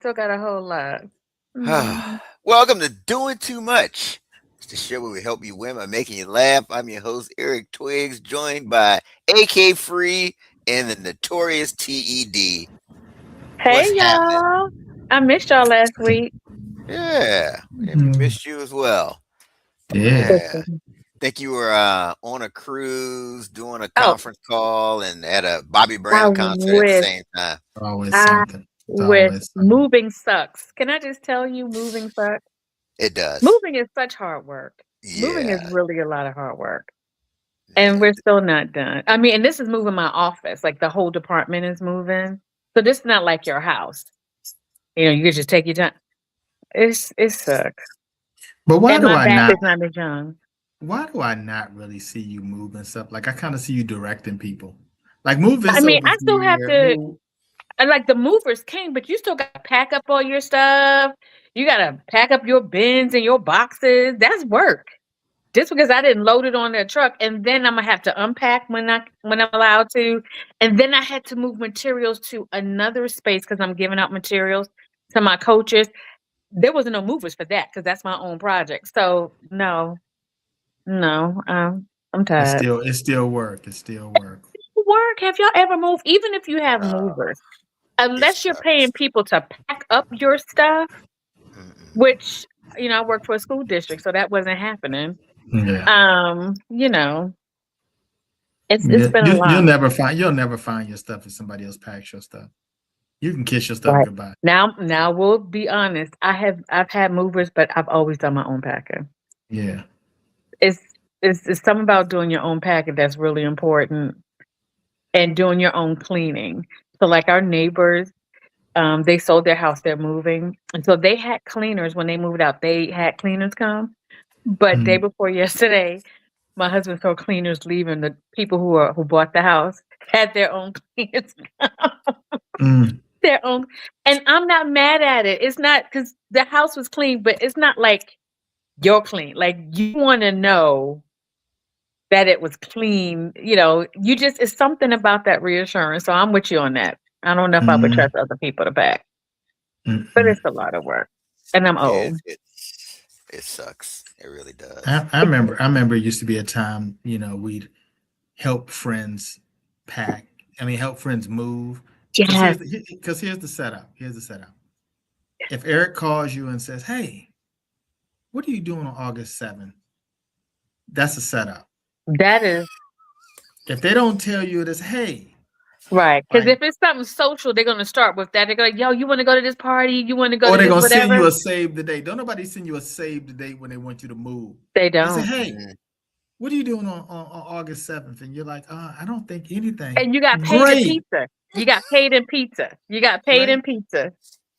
Still got a whole lot. Mm. Welcome to Doing Too Much. It's the show where we help you win by making you laugh. I'm your host, Eric Twigs, joined by AK Free and the notorious TED. Hey What's happening? y'all. I missed y'all last week. Yeah, we Mhm. missed you as well. Yeah. Yeah. Think you were on a cruise, doing a Oh, conference call, and at a Bobby I Brown concert at the wish. same time. Always I something. It's wish. always something. Moving sucks. Can I just tell you, moving sucks? It does. Moving is such hard work. Moving is Yeah. really a lot of hard work. And Yeah. we're still not done. I mean, and this is moving my office. Like the whole department is moving. So this is not like your house. You could just take your time. It sucks. But And my back is not as young. why do I not really see you moving stuff? Like I kind of see you directing people. Like move I this mean, over I still have here. to. Move. And like the movers came, but you still got to pack up all your stuff. You got to pack up your bins and your boxes. That's work. Just because I didn't load it on their truck, and then I'm gonna have to unpack when I'm allowed to, and then I had to move materials to another space because I'm giving out materials to my coaches. There wasn't no movers for that because that's my own project. So no, no, I'm tired. It's still work. It's still work. Work? Have y'all ever moved? Even if you have Uh, movers, it unless you're paying sucks. people to pack up your stuff, Mm-mm. which I work for a school district, so that wasn't happening. Yeah. You know, it's Yeah. been a lot. You'll never find your stuff if somebody else packs your stuff. You can kiss your stuff Right. goodbye. Now we'll be honest. I've had movers, but I've always done my own packing. Yeah. It's it's something about doing your own packing that's really important, and doing your own cleaning. So like our neighbors, they sold their house, they're moving, and so they had cleaners when they moved out. They had cleaners come, but day Mm. before yesterday, my husband saw cleaners leaving. The people who bought the house had their own cleaners, Mm. their own, and I'm not mad at it. It's not because the house was clean, but it's not like you're clean. Like you want to know that it was clean. You just it's something about that reassurance. So I'm with you on that. I don't know if I would Mm. trust other people to back, but Mm. it's a lot of work, and I'm Yeah, old. it sucks. It really does. I remember it used to be a time, we'd help friends pack. I mean, help friends move. Because Yes. here's the setup. Here's the setup. If Eric calls you and says, "Hey, what are you doing on August 7th?" That's a setup. That is If they don't tell you this, hey, right. Because like, if it's something social, they're gonna start with that. They're like, "Yo, you want to go to this party? You want to go or to they're this gonna send whatever?" you a save the date. Don't nobody send you a save the date when they want you to move. They They say, don't. "Hey, Mhm. what are you doing on August 7th?" And you're like, I don't think anything. And you got paid in Great, pizza. You got paid in pizza. You got paid right? in pizza.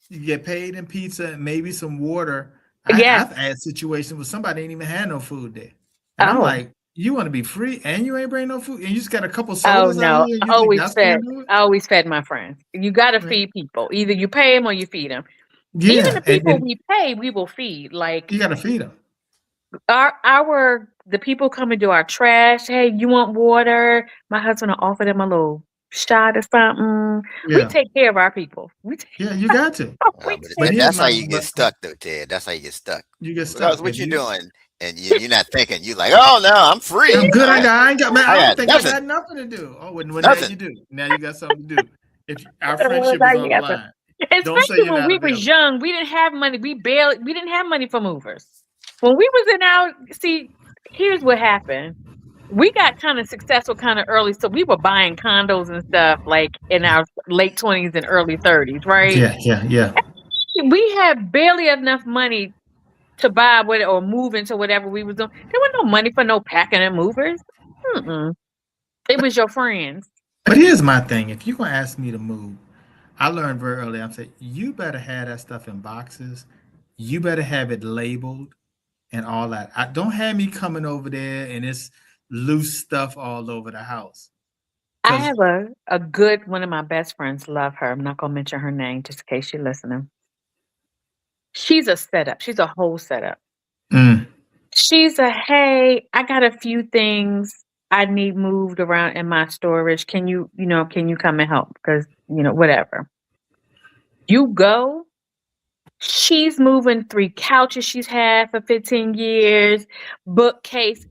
You get paid in pizza and maybe some water. Yes. I've had situations where somebody ain't even had no food there. And I'm Oh. like, you want to be free and you ain't bring no food and you just got a couple Oh sodas out no. here and I you think always that's gonna fed. do it? I always fed my friends. You got to Right. feed people. Either you pay them or you feed them. Even Yeah. the And, people and we pay, we will feed. Like you gotta feed them. our the people come and do our trash. Hey, you want water? My husband will offer them a little shot or something. We Yeah. take care of our people. Yeah, you got to. We But But take. here's that's how my you get stuck, though, Ted. That's how you get stuck. you get Because stuck. what If you you doing, and you're not thinking. You like, oh no, I'm free. I'm good, I ain't got man, I I don't got think I got nothing, nothing to do. Oh, when now nothing. you do. Now you got something to do. If our Oh, friendship is God, on the yes. line, don't say Especially you're when not we was available. young, we didn't have money. We didn't have money for movers. When we was in our see, here's what happened. We got kind of successful kind of early, so we were buying condos and stuff like in our late 20s and early 30s, right? Yeah, yeah, yeah. We had barely enough money to buy what or move into whatever we was doing. There was no money for no packing and movers. Mm-mm. It was your friends. But here's my thing. If you're gonna ask me to move, I learned very early. I'm saying you better have that stuff in boxes. You better have it labeled and all that. I don't have me coming over there and it's loose stuff all over the house. I Cause have a good one of my best friends. Love her. I'm not gonna mention her name just in case she's listening. She's a setup. She's a whole setup. mm, She's a hey, I got a few things I need moved around in my storage. Can you come and help? Because whatever. You go. She's moving 3 couches she's had for 15 years, bookcase.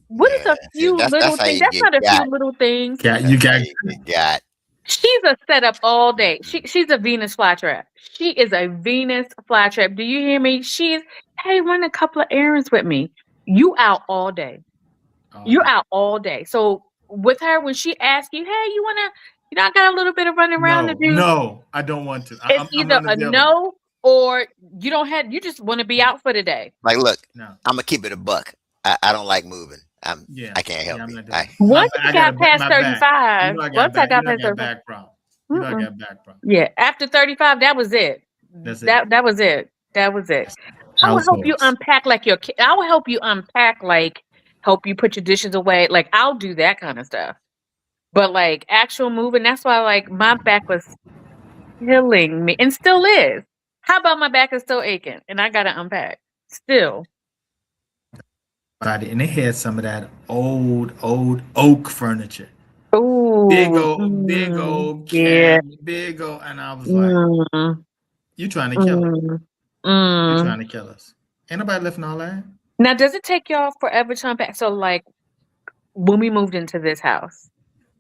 What is Yeah. a See, few that's little how things? you That's get not a few got. little things. Yeah, you That's how got you get got. She's a setup all day. She's a Venus flytrap. She is a Venus flytrap. Do you hear me? She's, hey, run a couple of errands with me. You out all day. all You're day. out all day. So with her, when she asks you, hey, you wanna, I got a little bit of running around to No, do. no, I don't want to. It's I'm either a unavailable. no or you don't have. You just want to be out for the day. Like, look, No. I'm gonna keep it a buck. I don't like moving. Yeah. I can't Yeah, help I'm it. not doing it. Once I I got got past my back. You 35, know I got once I back. You got know I past got 35, back problem. You know I mm-mm. got back problem. Yeah, after 35, that was it. That's it. That was it. That was it. I will help you Households. unpack like your kid. I will help you unpack, like help you put your dishes away. Like I'll do that kind of stuff. But like actual moving, that's why like my back was killing me and still is. How about my back is still aching and I gotta unpack still? And they had some of that old oak furniture. Ooh, Big old yeah. cabinet, big old, and I was like, Mm, "You trying to kill us? mm, You mm. trying to kill us?" Ain't nobody lifting all that. Now, does it take y'all forever to unpack? So, like, when we moved into this house,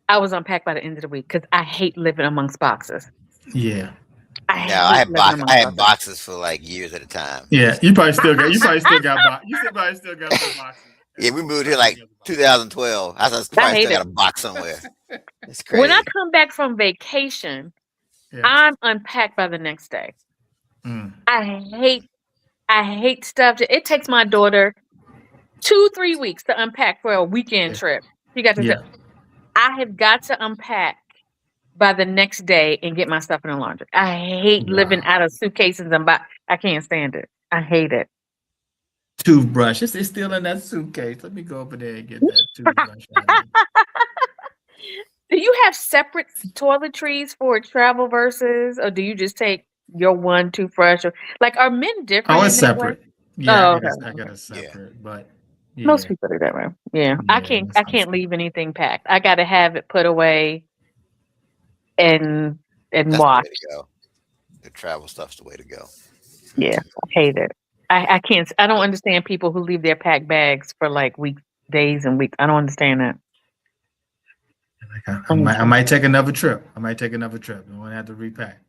I was unpacked by the end of the week because I hate living amongst boxes. Yeah, I No, I hate had living I amongst had boxes. boxes for like years at a time. yeah. You probably still got. You probably still got box. You probably still got some boxes. Yeah, we moved here like 2012. I I probably hate still it. got a box somewhere. It's When I crazy. come back from vacation, Yeah. I'm unpacked by the next day. Mm. I hate stuff. It takes my daughter 2, 3 weeks to unpack for a weekend Yeah. trip. She got to say, Yeah. I have got to unpack by the next day and get my stuff in the laundry. I hate living Wow. out of suitcases and I can't stand it. I hate it. Toothbrush. It's still in that suitcase. Let me go over there and get that toothbrush out of here. Do you have separate toiletries for travel versus, or do you just take your one toothbrush? Or, like, are men different Oh, in it's that way? separate. Yeah, Oh, okay. I got a Yeah, separate, but Most yeah, people are that way. Yeah, yeah, I can't leave anything packed. I got to have it put away and that's the way washed. to go. The travel stuff's the way to go. Yeah, I hate it. I can't. I don't understand people who leave their packed bags for like weeks, days, and weeks. I don't understand that. I might take another trip. I might take another trip. I'm gonna have to repack.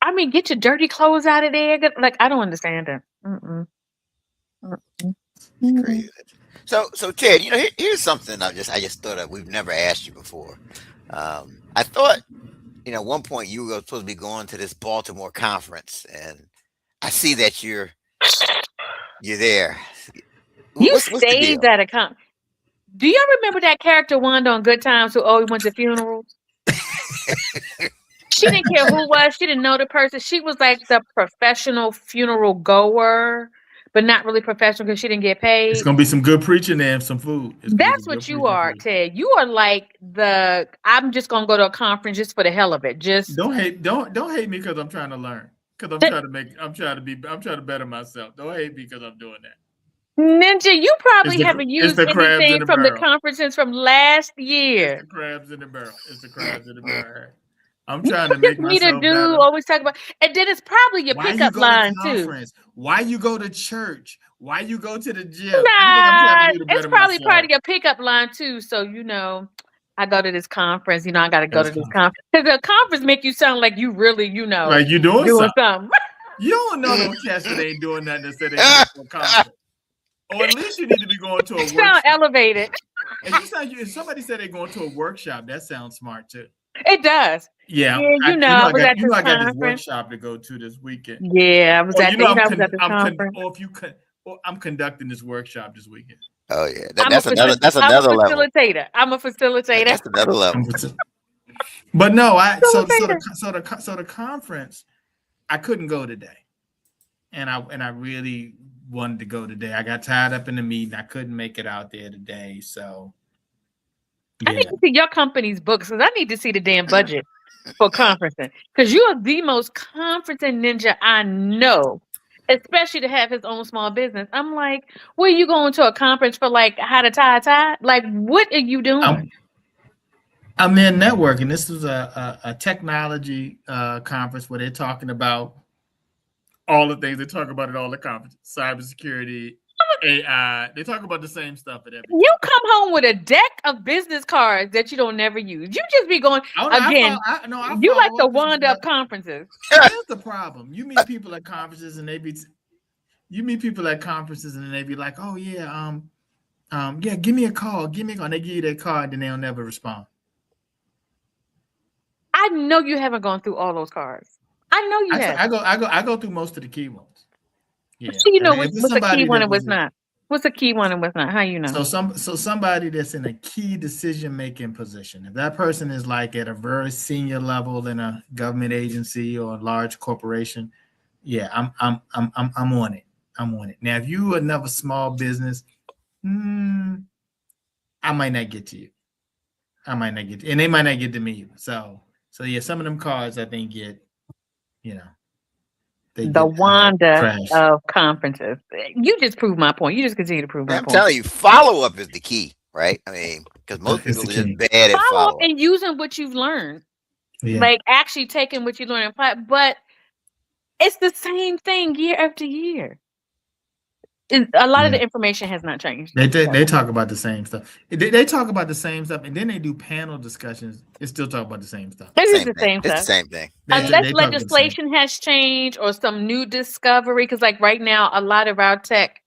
I mean, get your dirty clothes out of there. Like, I don't understand it. Mm-mm. Mm-mm. It's Mm-mm. crazy. So Ted, here's something I just thought of. We've never asked you before. I thought, at one point you were supposed to be going to this Baltimore conference, and I see that you're there. You What's the staged deal? at a con. Do y'all remember that character Wanda on Good Times who always went to funerals? She didn't care who it was. She didn't know the person. She was like the professional funeral goer, but not really professional because she didn't get It's paid. gonna be some good preaching and some food. It's gonna be That's some good what you preaching are, food. Ted. You are like I'm just gonna go to a conference just for the hell of it. Just Don't hate me because I'm trying to learn. Because I'm trying to better myself. Don't hate me because I'm doing that. Ninja, you probably haven't It's used the crabs in anything the from the barrel. conferences from last It's year. the crabs in the barrel. It's the crabs in the barrel. I'm You trying to just make meet a myself dude, better. always talk about, and then it's probably your Why you pickup go to line too. conference? Why you go to church? Why you go to the gym? Everything I'm trying to Nah, do to it's better probably part myself. of your pickup line too. So I go to this conference. I got to go That's to this conference. conference because the conference make you sound like you really, Like you doing doing something. something. You don't know no cats that ain't doing nothing that said they going to a conference. Or at least you need to be going to a Sound workshop. elevated. If somebody said they're going to a workshop, that sounds smart too. It does. Yeah, I was at this I got this conference. workshop to go to this weekend. Yeah, I was Or at. I was at this conference. I'm conducting this workshop this weekend. Oh yeah, I'm a that's another level. facilitator. I'm a facilitator. That's another level. But no, Facilitator. so the conference, I couldn't go today, and I really wanted to go today. I got tied up in the meeting. I couldn't make it out there today. So I need to see your company's books because I need to see the damn budget for conferencing. Because you are the most conferencing ninja I know, especially to have his own small business. I'm like, where you going to a conference for like how to tie a tie? Like, what are you doing? I'm in networking. This is a technology conference where they're talking about all the things they talk about at all the conferences: cybersecurity, AI. They talk about the same stuff at every You conference. come home with a deck of business cards that you don't never use. You just be going Oh no, again. I You like follow the up. wand up conferences. Here's the problem: you meet people at conferences, and you meet people at conferences, and they be like, "Oh yeah, yeah, give me a call, give me a call." And they give you their card, and they'll never respond. I know you haven't gone through all those cards. I know you have. I go through most of the key ones. Yeah, So you and know if it's what's a key somebody one that and what's was not. What's a key one and what's not? How you know? so somebody that's in a key decision making position. If that person is like at a very senior level in a government agency or a large corporation, yeah, I'm on it. I'm on it. Now, if you another small business, I might not get to you. I might not get to, and they might not get to me either. So yeah, some of them cards I think get, you know, they The get Wanda trashed. of conferences. You just proved my point. You just continue to prove Man, my I'm point. telling you, follow up is the key, right? I mean, because most It's people the are just key. bad at Follow up follow up. and using what you've learned. Yeah. Like actually taking what you learned and apply. But it's the same thing year after year. A lot of Yeah. the information has not changed. They talk about the same stuff. They talk about the same stuff, and then they do panel discussions. They still talk about the same stuff. It is Same the thing. same It's the stuff. same thing. Unless They talk about the same. legislation has changed or some new discovery. Because like right now, a lot of our tech,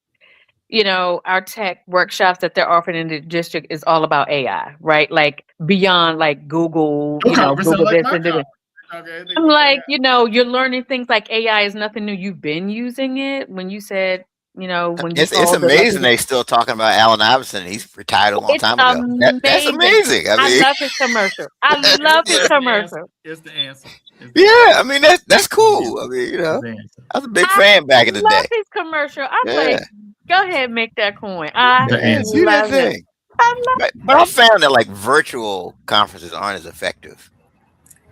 our tech workshops that they're offering in the district is all about AI, right? Like beyond like Google, Your conference sound Google like this my and this. conference. Okay, everything I'm about like, AI. you're learning things like AI is nothing new. You've been using it when you said, when you It's called the amazing lucky. they still talking about Allen Iverson. He's retired a long It's time ago. That's amazing. amazing. I I mean, love his commercial. I love his It's the answer. commercial. It's the answer. It's the answer. yeah. I mean, that's It's the cool. answer. I mean, It's the answer. I was a big I fan back in the love day. his commercial. I'm Yeah, like, go ahead, make that coin. I The yeah. answer. Do that love him. thing. I love But I found that like virtual conferences aren't as effective.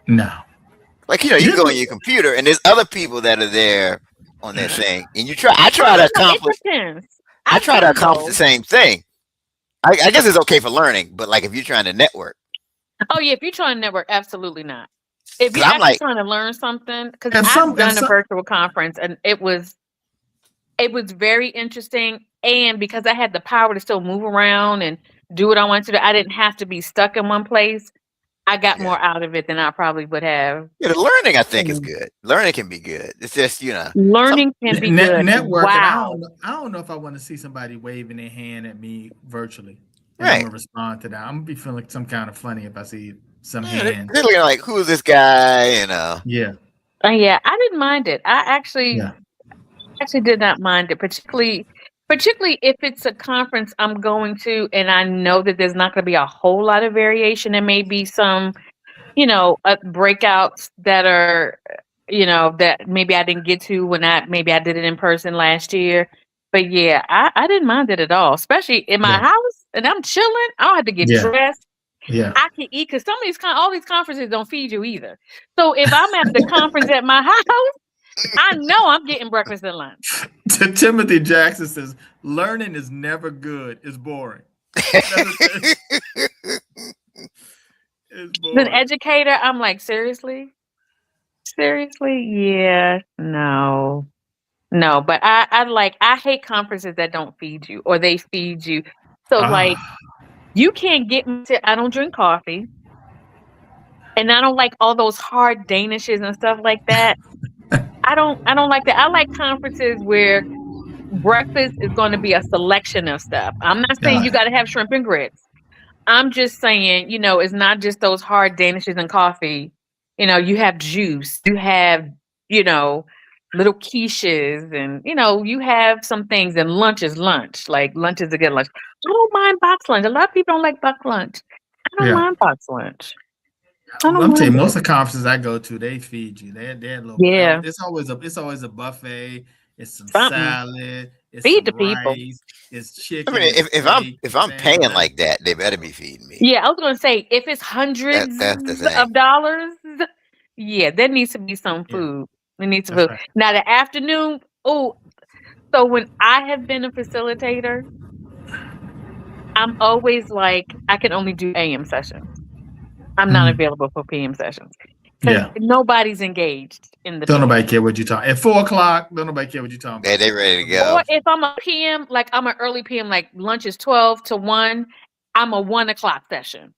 No. Like you can Here's go on the your computer and there's other people that are there on their thing, and I I try to don't know. It accomplish. depends. I I've try to done accomplish the both. same thing. I guess it's okay for learning, but like if you're trying to network, Oh yeah, if you're trying to network, absolutely not. If because you're I'm actually like, trying to learn something, because if I've some if done a some virtual conference and it was very interesting, and because I had the power to still move around and do what I wanted to do, I didn't have to be stuck in one place. I got yeah, more out of it than I probably would have. yeah. The learning I think is Mm. good. Learning can be good. It's just some Learning can be good. networking, Wow. I don't know if I want to see somebody waving their hand at me virtually, and I'm right. gonna respond to that. I'm gonna be feeling some kind of funny if I see some Yeah, hands. they're looking like, who is this guy? Yeah. Yeah, I didn't mind it. I actually Yeah. did not mind it, particularly if it's a conference I'm going to and I know that there's not going to be a whole lot of variation. There may be some, breakouts that are, that maybe I didn't get to when maybe I did it in person last year. But yeah, I didn't mind it at all, especially in my Yeah. house and I'm chilling. I don't have to get Yeah. dressed. Yeah. I can eat because all these conferences don't feed you either. So if I'm at the conference at my house, I know I'm getting breakfast and lunch. Timothy Jackson says, "Learning is never good. It's boring." That's what it says. It's As an boring. educator, I'm like, seriously? Seriously? Yeah, no. No, but I hate conferences that don't feed you or they feed you. So like Ah. you can't get me to I don't drink coffee and I don't like all those hard danishes and stuff like that. I don't like that. I like conferences where breakfast is going to be a selection of stuff. I'm not saying you Ah. got to have shrimp and grits. I'm just saying, it's not just those hard danishes and coffee. You have juice, you have, you know, little quiches, and you have some things. And lunch is lunch. Like lunch is a good lunch. I don't mind box lunch. A lot of people don't like box lunch. I don't Yeah. mind box lunch. I don't I'm telling mind you, most it. of the conferences I go to, they feed you. They're a little. Yeah, It's always a buffet. It's some something. salad. It's Feed some the people. rice. It's I chicken. mean, It's steak. if It's I'm paying salmon. like that, they better be feeding me. Yeah, I was gonna say if it's hundreds That's the thing. of dollars, yeah, there needs to be some Yeah, food. There needs to that's be. right. Now the afternoon. Oh, so when I have been a facilitator, I'm always like I can only do AM sessions. I'm not Mm. available for PM sessions. because Yeah. nobody's engaged in the Don't PM. nobody care what you talking. At 4 o'clock, don't nobody care what you talking Yeah, about. they ready to go. Or if I'm a PM, like I'm an early PM, like lunch is 12 to 1, I'm a 1 o'clock session.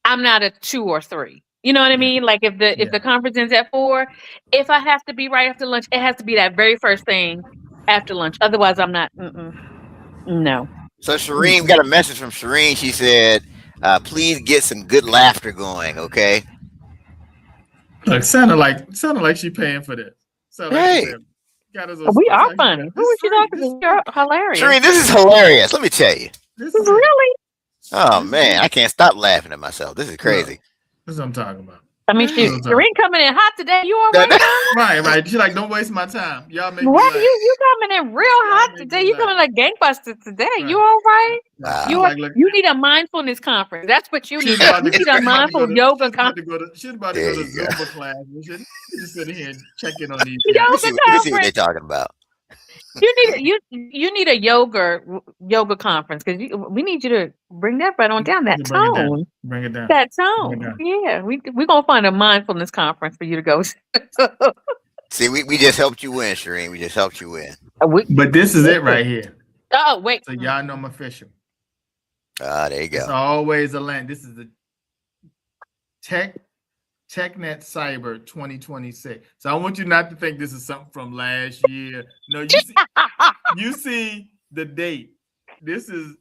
I'm not a 2 or 3. You know what I Yeah. mean? Like if the Yeah. conference ends at 4, if I have to be right after lunch, it has to be that very first thing after lunch. Otherwise, I'm not. No. So Shireen, we got a message from Shireen. She said, "Please get some good laughter going." Okay. Look, sounded like she paying for this. Sound like she Hey, paying. Got us We are like funny. Who this is she free. talking to? You're hilarious. Shireen, this is hilarious. Let me tell you. This is it. Really? Oh This is man, it. I can't stop laughing at myself. This is Look, crazy. this is what I'm talking about. I mean, This is what I'm talking Shireen coming in hot today. You all No, right, no. darling? Right. She like, don't waste my time. Y'all make me What? laugh. You coming in real Y'all hot make today. me You laugh. coming like gangbusters today. You Right. all right? Right. She's Wow. like, look, You need a mindfulness conference. That's what you she's need. about You to need go. a She's about to mindful go to. yoga She's about conference. to go to. She's about to There go to you go. Zumba class. We should just sit here and check in on these Let people. me see. Yoga Let me see what they're conference. talking about. You need a yoga conference because we need you to bring that right on down. That You bring it down. tone. Bring it down. That Bring it tone. down. Yeah, we're gonna find a mindfulness conference for you to go to. See, we just helped you win, Shireen. We just helped you win. But this is it right here. Oh wait. So y'all know I'm official. There you It's go. always a land. This is the TechNet Cyber 2026. So I want you not to think this is something from last year. No, you see the date. This is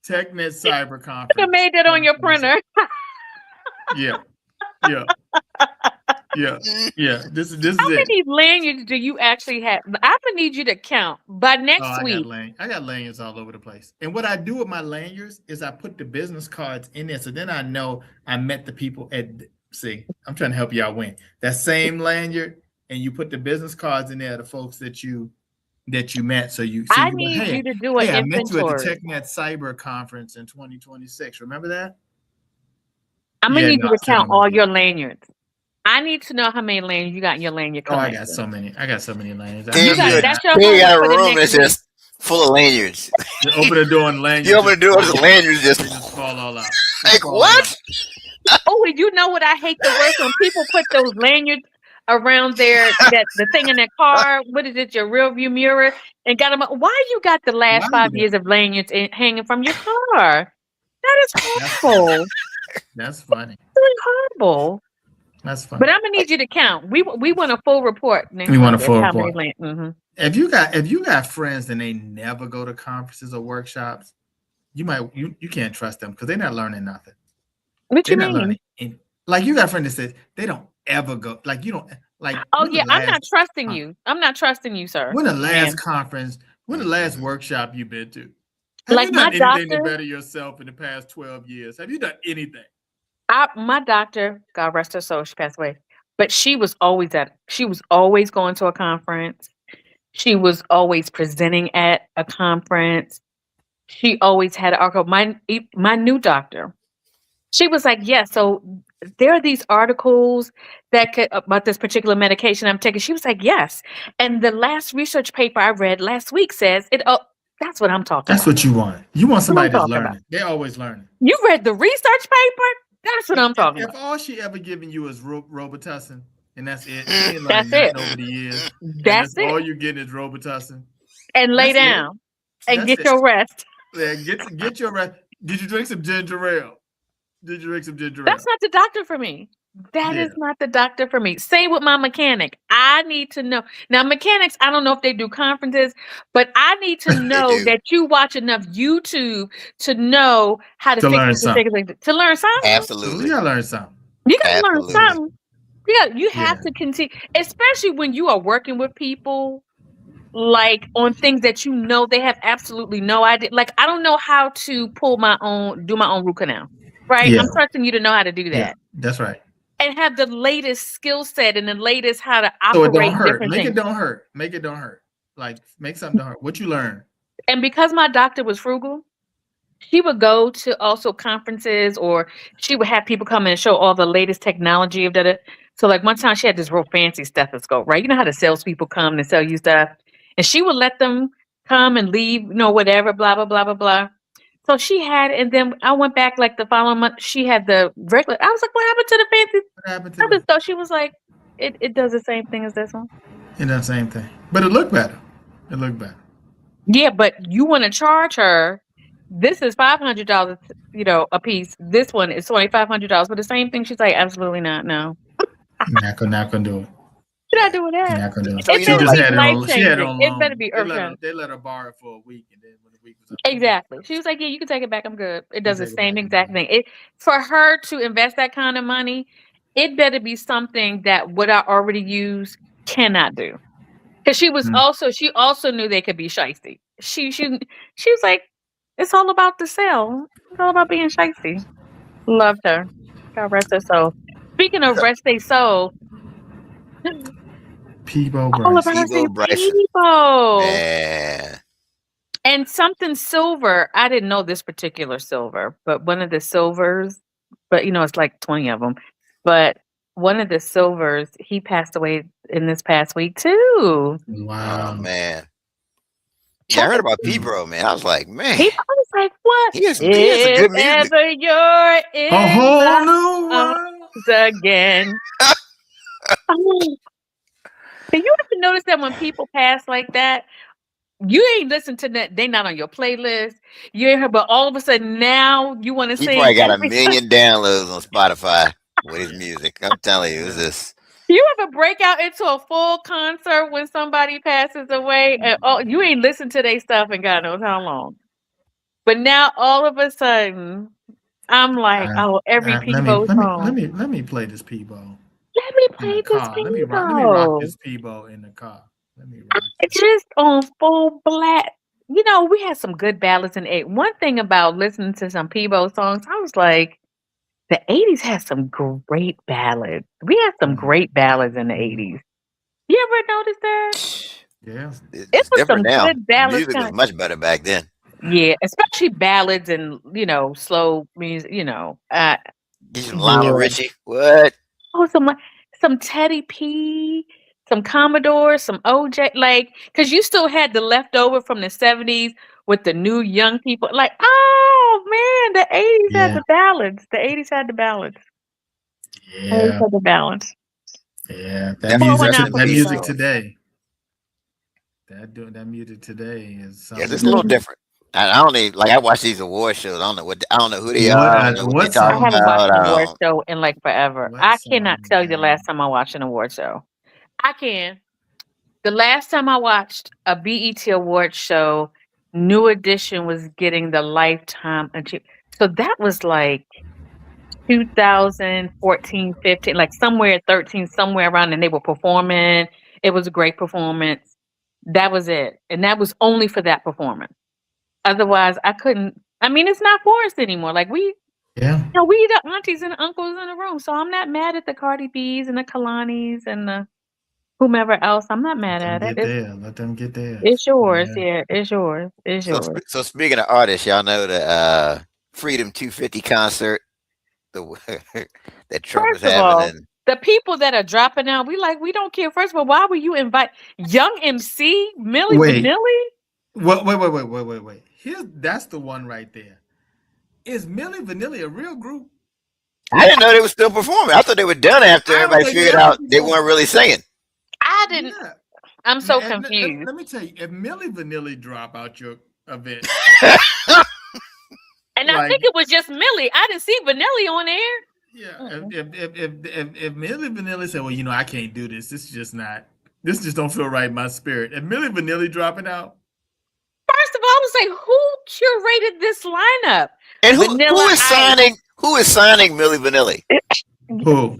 TechNet Cyber You Conference. made that on your 2026. printer. Yeah, yeah, yeah. This is How it. many lanyards do you actually have? I'm gonna need you to count by Oh, next week. I got lanyards all over the place. And what I do with my lanyards is I put the business cards in there, so then I know I met the people at. See, I'm trying to help y'all win. That same lanyard, and you put the business cards in there, the folks that you met. So you I go, need hey, you to do an I met you at the inventory. TechNet Cyber Conference in 2026. Remember that? I'm gonna Yeah, need no, you to I still count don't all remember. your lanyards. I need to know how many lanyards you got in your lanyard Oh, I collection. got so many. I got so many lanyards. Then You got you that's your then you got a homework for the room next that's week. just full of lanyards. You open the door and lanyards. You open the door, just the lanyards They just just fall all out. like Fall all what? out. Oh, and you know what I hate the worst when people put those lanyards around the thing in their car. What is it? Your rear view mirror and got them. Why you got the last Why 5 you years of lanyards hanging from your car? That is horrible. That's funny. Really horrible. That's funny. But I'm gonna need you to count. We want a full report next We want a week. full How many report. lanyards? If you got friends and they never go to conferences or workshops, you can't trust them because they're not learning nothing. What They're you not mean? learning. Like you got a friend that says they don't ever go. Like you don't like. Oh when the yeah, I'm not last trusting con- you. I'm not trusting you, sir. When the last Ma'am. conference, when the last workshop you've been to, have Like you my done anything to doctor, better yourself in the past 12 years? Have you done anything? my doctor, God rest her soul, she passed away. But she was always going to a conference. She was always presenting at a conference. She always had an article. My new doctor, she was like, yeah, so there are these articles about this particular medication I'm taking. She was like, yes. And the last research paper I read last week says it. Oh, that's what I'm talking That's about. what you want. You want That's what I'm somebody that's talking about. learning. They're always learning. You read the research paper? That's what I'm talking If about. all she ever given you is Robitussin, and that's it, she ain't learned That's nothing it. over the years. And That's all it. you get is Robitussin. And lay That's it. down and That's get it. your rest. Yeah, get your rest. Did you drink some ginger ale? Did you drink some ginger ale? That's not the doctor for me. That is not the doctor for me. Same with my mechanic. I need to know. Now, mechanics, I don't know if they do conferences, but I need to know do. that you watch enough YouTube to know how to fix learn this particular thing. To learn something. Absolutely. You gotta learn something. You got to learn Absolutely. something. You have to continue, especially when you are working with people like on things that you know they have absolutely no idea. Like I don't know how to do my own root canal, right? Yeah. I'm trusting you to know how to do that. Yeah, that's right. And have the latest skill set and the latest how to So it operate don't hurt. different Make things. it don't hurt. Make it don't hurt. Like make something don't hurt. What you learn? And because my doctor was frugal, she would go to also conferences or she would have people come and show all the latest technology of that. So like one time she had this real fancy stethoscope, right? You know how the salespeople come and sell you stuff. And she would let them come and leave, whatever, blah, blah, blah, blah, blah. So she had, and then I went back like the following month. She had the regular. I was like, "What happened to the fancy What happened to other it? stuff?" She was like, "It does the same thing as this one." It does the same thing, but it looked better. It looked better. Yeah, but you want to charge her. This is $500, a piece. This one is $2,500 for the same thing. She's like, absolutely not. No, Not gonna do it. you're not doing that. Not gonna do it. So It you She know, better just like, be had it life on. She had it changing. on It better loan. be earth changing. They let her borrow it for a week, and then when the week was up, she gave it Exactly. to She us. was like, "Yeah, you can take it back. I'm good." It You does the take it same back and exact do thing. It for her to invest that kind of money, it better be something that what I already use cannot do. Because it. she also knew they could be shisty. She was like, "It's all about the sale. It's all about being shisty." Loved her. God rest her soul. Speaking of rest their soul, Peebo all of Bryson. us Evo in Bryson, people. man. And something silver. I didn't know this particular silver, but one of the silvers, but it's like 20 of them. But one of the silvers, he passed away in this past week too. Oh Wow. man. Yeah, I That heard was about P Mm. Bro, man. I was like, man, I was like, what? he has some If good music. ever you're A in whole my new arms world. again. Oh, do you ever notice that when people pass like that, you ain't listen to that? They not on your playlist. You ain't heard, but all of a sudden now you want to He sing probably got a every. million downloads on Spotify with his music. I'm telling you, it's Yeah. just You ever break out into a full concert when somebody passes away and you ain't listened to their stuff in God knows how long. But now all of a sudden, I'm like, oh, every Let me Peebo let me let song. me let me play this Peebo Let me in the play this car. Let me rock Peebo. this Peebo in the car. Let me rock It's this. just on full black. We had some good ballads in eight. One thing about listening to some Peebo songs, I was like, the 80s had some great ballads. We had some Mm. great ballads in the Mm. 80s. You ever notice that? Yeah. It it's was different some now. good The ballads music was kind. much better back then. Yeah, especially ballads and, slow music, Get you some Lionel yeah. Richie. What? Oh, some Teddy P, some Commodore, some OJ, like, because you still had the leftover from the 70s with the new young people. Like, oh man, the 80s had Yeah. the ballads. The 80s had the ballads. 80s Yeah. had the balance. Yeah. Definitely Blowing rest out in for That peace music Bebo. to today. That music today is yes, something it's a little else. Mhm. different. I don't even like I watch these award shows. I don't know who they What are. I don't know what they what I talking song haven't is watched about. an that? I award don't. show in like forever. What I song cannot is tell you the that? last time I watched an award show. I can. The last time I watched a BET award show, New Edition was getting the Lifetime Achievement. So that was like 2014, 15, like somewhere 13, somewhere around, and they were performing. It was a great performance. That was it. And that was only for that performance. Otherwise, I couldn't. I mean, it's not for us anymore. Like Yeah. we the aunties and uncles in the room. So I'm not mad at the Cardi B's and the Kalanis and the whomever else. I'm not Let mad them at it. get there. Let them get It's theirs. yours. Yeah. Yeah, it's yours. It's So yours. so speaking of artists, y'all know the Freedom 250 concert the that Trump was First of having, all, and the people that are dropping out, we don't care. First of all, why would you invite Young MC, Millie Wait. Vanilli? Wait. That's the one right there. Is Millie Vanilli a real group? I didn't know they were still performing. I thought they were done after I don't everybody think they figured ever out they performed. weren't really singing. I didn't. Yeah. I'm so Man, confused. let me tell you, if Millie Vanilli drop out your event, And I think like it was just Millie. I didn't see Vanilli on there. yeah, Mm-mm. if Millie Vanilli said, "Well, I can't do this. This just don't feel right in my spirit." If Millie Vanilli dropping out, First of all, I was like, who curated this lineup? And Vanilla Ice. who is signing Millie Vanilli? who?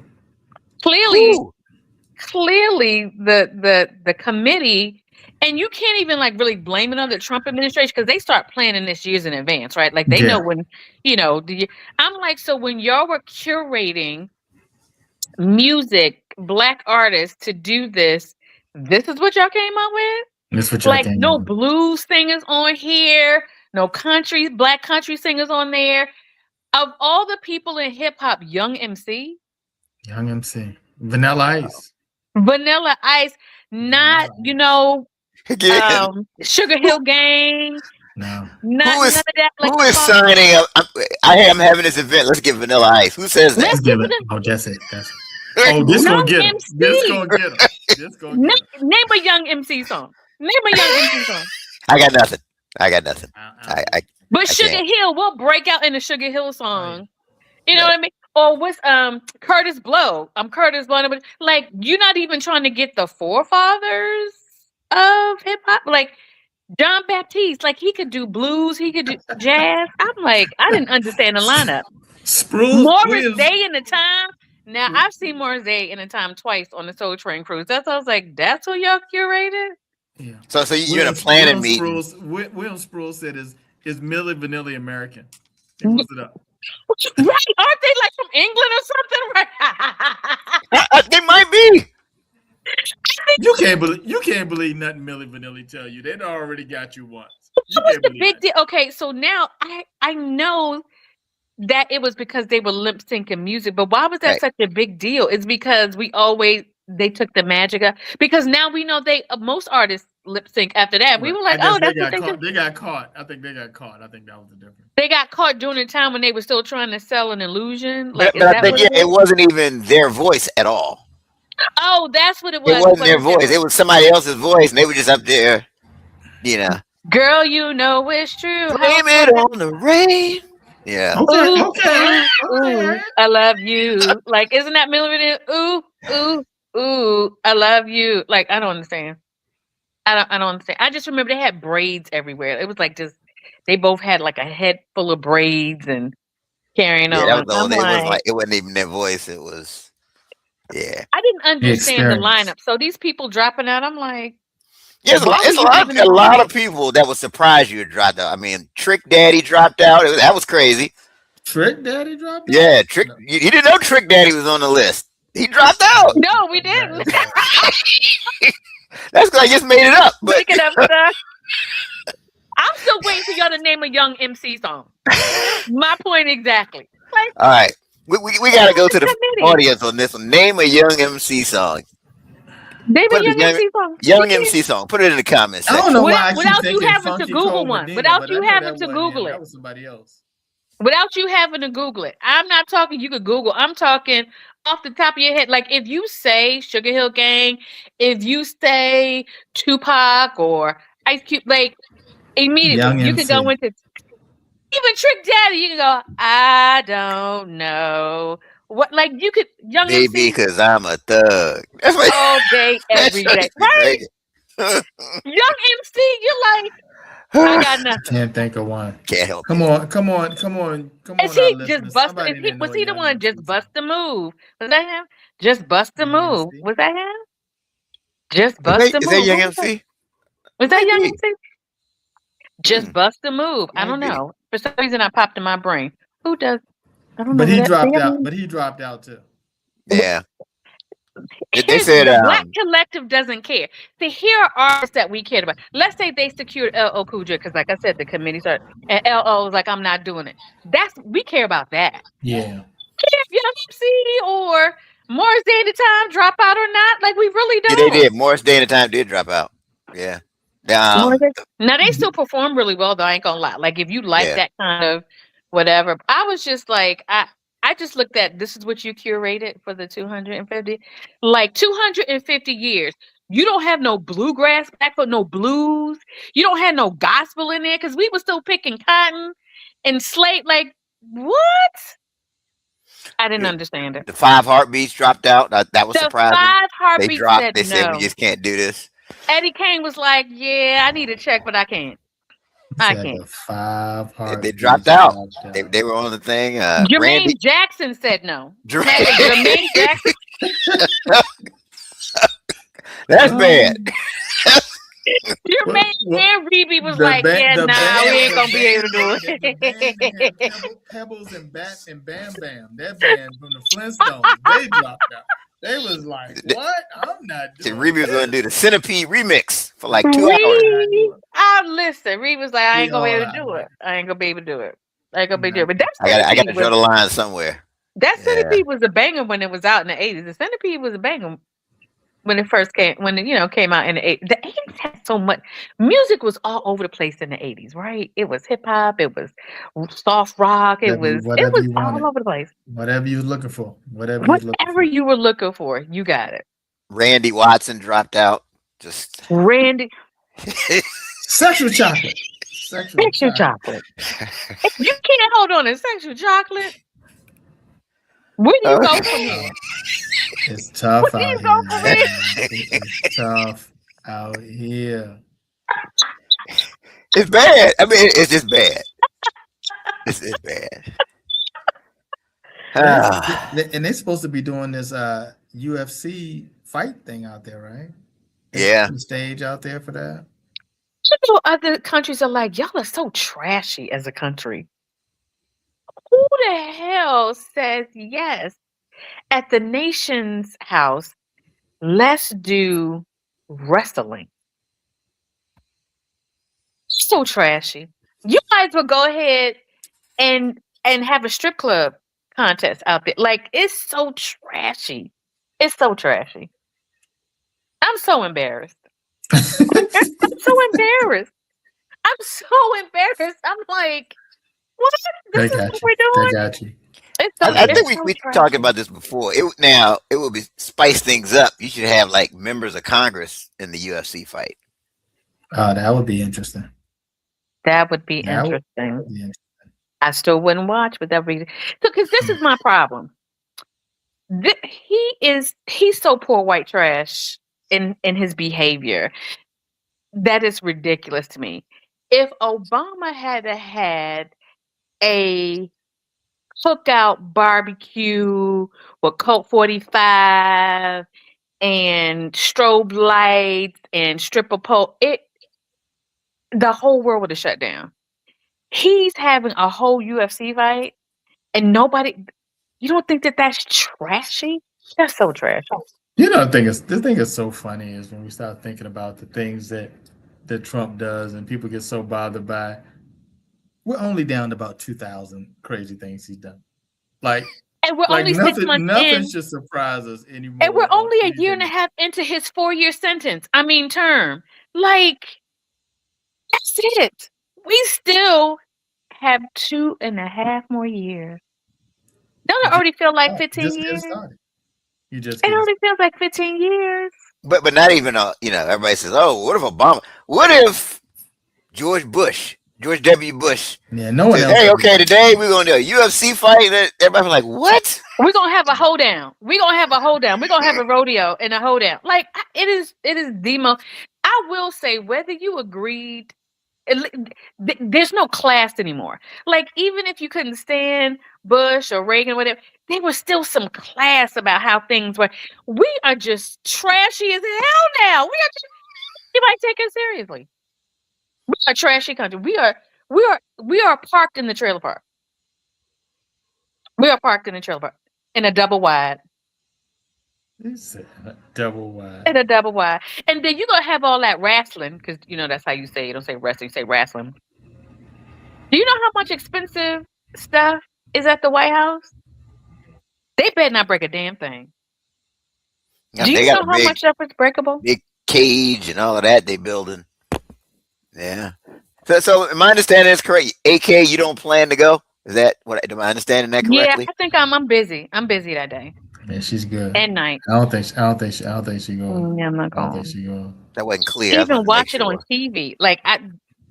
Clearly, Who? clearly the committee, and you can't even like really blame it on the Trump administration because they start planning this years in advance, right? Like they know Yeah, when, I'm like, so when y'all were curating music, black artists to do this is what y'all came up with? that's what y'all Like came no up with. blues singers on here, no black country singers on there. Of all the people in hip hop, Young MC, Young MC, Vanilla Ice, Vanilla Ice, not, Vanilla Ice. Again? Sugar Hill Gang. No. Not Who none is of that. Like who the is pop. signing up? I'm having this event. Let's get Vanilla Ice. Who says that? Let's Let's get give it. to Oh, that's it. That's it. Like, Oh, this who? gonna Young get him. This MC. gonna get him. This gonna Name, get him. name a Young MC song. Name a Young MC song. I got nothing. I got nothing. I I don't I, know. But I Sugar can't. Hill will break out in the Sugar Hill Oh yeah. song. You know No. what I mean? Or what's Curtis Blow? I'm Curtis Blow. But like you're not even trying to get the forefathers of hip hop. Like John Baptiste, like he could do blues, he could do jazz. I'm like, I didn't understand the lineup. Spruce Morris Williams. Day in the Time. Now I've seen Morris Day in the Time twice on the Soul Train cruise. That's I was like, that's who y'all curated. Yeah. So you're in a planning meeting. William Spruce said is Milli Vanilli American. He Right? wants it up. Aren't they like from England or something? Right? They might be. You can't believe nothing Milli Vanilli tell you. They already got you once. You What's can't the believe big that. deal? Okay, so now I know that it was because they were lip syncing music, but why was that Right. such a big deal? It's because they took the magic out. Because now we know most artists lip sync after that. We Right. were I like, guess oh, they that's what got they do. caught. They got caught. I think they got caught. I think that was the difference. They got caught during the time when they were still trying to sell an illusion. But Like, is I that think what it it is? wasn't even their voice at all. Oh, that's what it It was. It wasn't their wasn't their voice. voice. It was somebody else's voice, and they were just up there, you know, Girl, you know it's true. How blame it on the rain. Yeah. Okay. ooh, Okay. ooh, Okay. ooh, I love you. Like, isn't that Million? Ooh, ooh, ooh, I love you. Like, I don't understand. I don't understand. I just remember they had braids everywhere. It was like just they both had like a head full of braids and carrying Yeah, that was on. the I'm old. It was like, like it wasn't even their voice. It was yeah. I didn't The understand the experience. lineup. So these people dropping out, I'm like, Yeah, why were it's you even a lot of invited? people that was surprised you had dropped out. I mean, Trick Daddy dropped out. That was crazy. Trick Daddy dropped out? Yeah, Trick. No. You didn't know Trick Daddy was on the list. He dropped out. No, we didn't. That's because I just made it up. But Making up stuff. I'm still waiting for y'all to name a Young MC song. My point exactly. Like, all right, we got to go to the committee. audience on this one. Name a Young MC song. Name a Put Young a MC song. young MC song. Put it in the comments I don't section. know why I keep Without you thinking having to Funky Google Cold one. Medina, Without but you I know having that to wasn't Google him. it. That was somebody else. Without you having to Google it. I'm not talking you could Google. I'm talking off the top of your head. Like if you say Sugar Hill Gang, if you say Tupac or Ice Cube, like immediately Young you could go MC. into even Trick Daddy, you can go, I don't know. What like you could Young Baby, MC cause I'm a thug. all day, That's every what day. you be Right? thinking. Young MC, you're like, I got nothing. Can't think of one. Can't help Come it. on, come on, come on, come Is on, our he just listeners. busted? Is Somebody he didn't know was a he the Young one MC just bust song. the move? Was that him? Just bust the Young move. MC. Was that him? Just bust the Is that move. Young Who was that? MC? Was It that might Young be. MC? Just bust the move. I Might don't be. know. For some reason, I popped in my brain. Who does? I don't know But who he that. dropped out. But he dropped out too. Yeah. They Here's said the Black Collective doesn't care. See, here are artists that we cared about. Let's say they secured L.O. Cool J because, like I said, the committee started, and L.O. was like, "I'm not doing it." We care about that. Yeah. If Young MC or Morris Day at the Time drop out or not, like we really yeah, they don't. did. Morris Day and the Time did drop out. Yeah. Now Um they still perform really well, though. I ain't gonna lie. Like if you like yeah. that kind of whatever, I was just like, I just looked at this is what you curated for the 250, like 250 years. You don't have no bluegrass back for no blues. You don't have no gospel in there because we were still picking cotton and slate. Like what? I didn't understand it. The Five Heartbeats dropped out. That was The surprising. Five They Heartbeats dropped. said They said we no. just can't do this. Eddie Kane was like, "Yeah, I need a check, but I can't. I Said can't." the 5 They heartbeats dropped out. dropped out. They were on the thing. Randy. Jermaine Jackson said no. Jermaine- Jermaine Jackson. That's bad. Jermaine and Reby was like, "Yeah, nah, we ain't gonna be able to do The band it." had Pebbles and Bam Bam. That band from the Flintstones. They dropped out. They was like, "What? I'm not doing." Reby was going to do the Centipede remix for like 2 hours. Reby, listen. Reby was like, "I ain't gonna be We able all to do out. it. I ain't gonna be able to do it. I ain't gonna be able to do it." No. But that I got to Centipede draw the was line somewhere. that Yeah. Centipede was a banger when it was out in the 80s. The Centipede was a banger. when it first came, when it, came out in the 80s had so much music was all over the place in the 80s, right? It was hip hop, it was soft rock, it Whatever you, was whatever you all wanted, over the place. whatever you was looking for, whatever you was looking Whatever for. you were looking for, you got it. Randy Watson dropped out. Just Randy, Sexual chocolate. Sexual sexual chocolate. chocolate. You can't hold on to sexual chocolate. Where do you go from here? It's Where tough do out you here, go from here? man. It is tough out here. it's bad. I mean, it's just bad. It's bad. But Ah, and they're supposed to be doing this UFC fight thing out there, right? They yeah. put a stage out there for that. Other countries are like, y'all are so trashy as a country. Who the hell says yes? At the nation's house, let's do wrestling. So trashy. You might as well go ahead and have a strip club contest out there. Like it's so trashy. It's so trashy. I'm so embarrassed. I'm so embarrassed. I'm so embarrassed. I'm like, what? They This is got what you. we're They doing? got you. I think It's we so we talked trashy. about this before. It would be spice things up. You should have like members of Congress in the UFC fight. Oh, that would be interesting. That would be That would interesting. be interesting. I still wouldn't watch, but that reason. So, because this is my problem. He's so poor white trash in his behavior that is ridiculous to me. If Obama had a cookout barbecue with Colt 45 and strobe lights and stripper pole, the whole world would have shut down. He's having a whole UFC fight and nobody. You don't think that that's trashy? That's so trashy. You know, the thing is so funny is when we start thinking about the things that Trump does, and people get so bothered by. We're only down to about 2,000 crazy things he's done. Like, And we're like only 6 months nothing in, should surprise us and we're anymore on only a year and a anything. half into his 4-year sentence. I mean, term. Like, that's it. We still have 2.5 more years. Don't You it already feel like you 15 just getting years? started. You just It getting already feels like 15 years. But not even everybody says, "Oh, what if Obama? What if George W. Bush yeah. No one says, else hey, would do okay, that. today we're gonna do a UFC fight," and everybody's like, "What?" We're gonna have a hoedown. We're gonna have a hoedown. We're gonna have a rodeo and a hoedown. Like it is the most. I will say whether you agreed, there's no class anymore. Like even if you couldn't stand Bush or Reagan, whatever, there was still some class about how things were. We are just trashy as hell now. You might take us seriously. We are a trashy country. We are parked in the trailer park. We are parked in the trailer park in a double wide. It's double wide. And a double wide. And then you're gonna have all that wrestling, because that's how you say it. You don't say wrestling, you say wrestling. Do you know how much expensive stuff is at the White House? They better not break a damn thing. Yeah, Do they you got know a how much stuff is breakable? big cage and all of that they building. Yeah. So my understanding is correct. AK, you don't plan to go? Is that what? Am I understanding that Yeah, correctly? I think I'm busy. I'm busy that day Yeah, she's good. and night. I don't think she going. Yeah, I'm not I don't think going. she going. That wasn't clear. I just Even wanted to make watch it on sure. TV. Like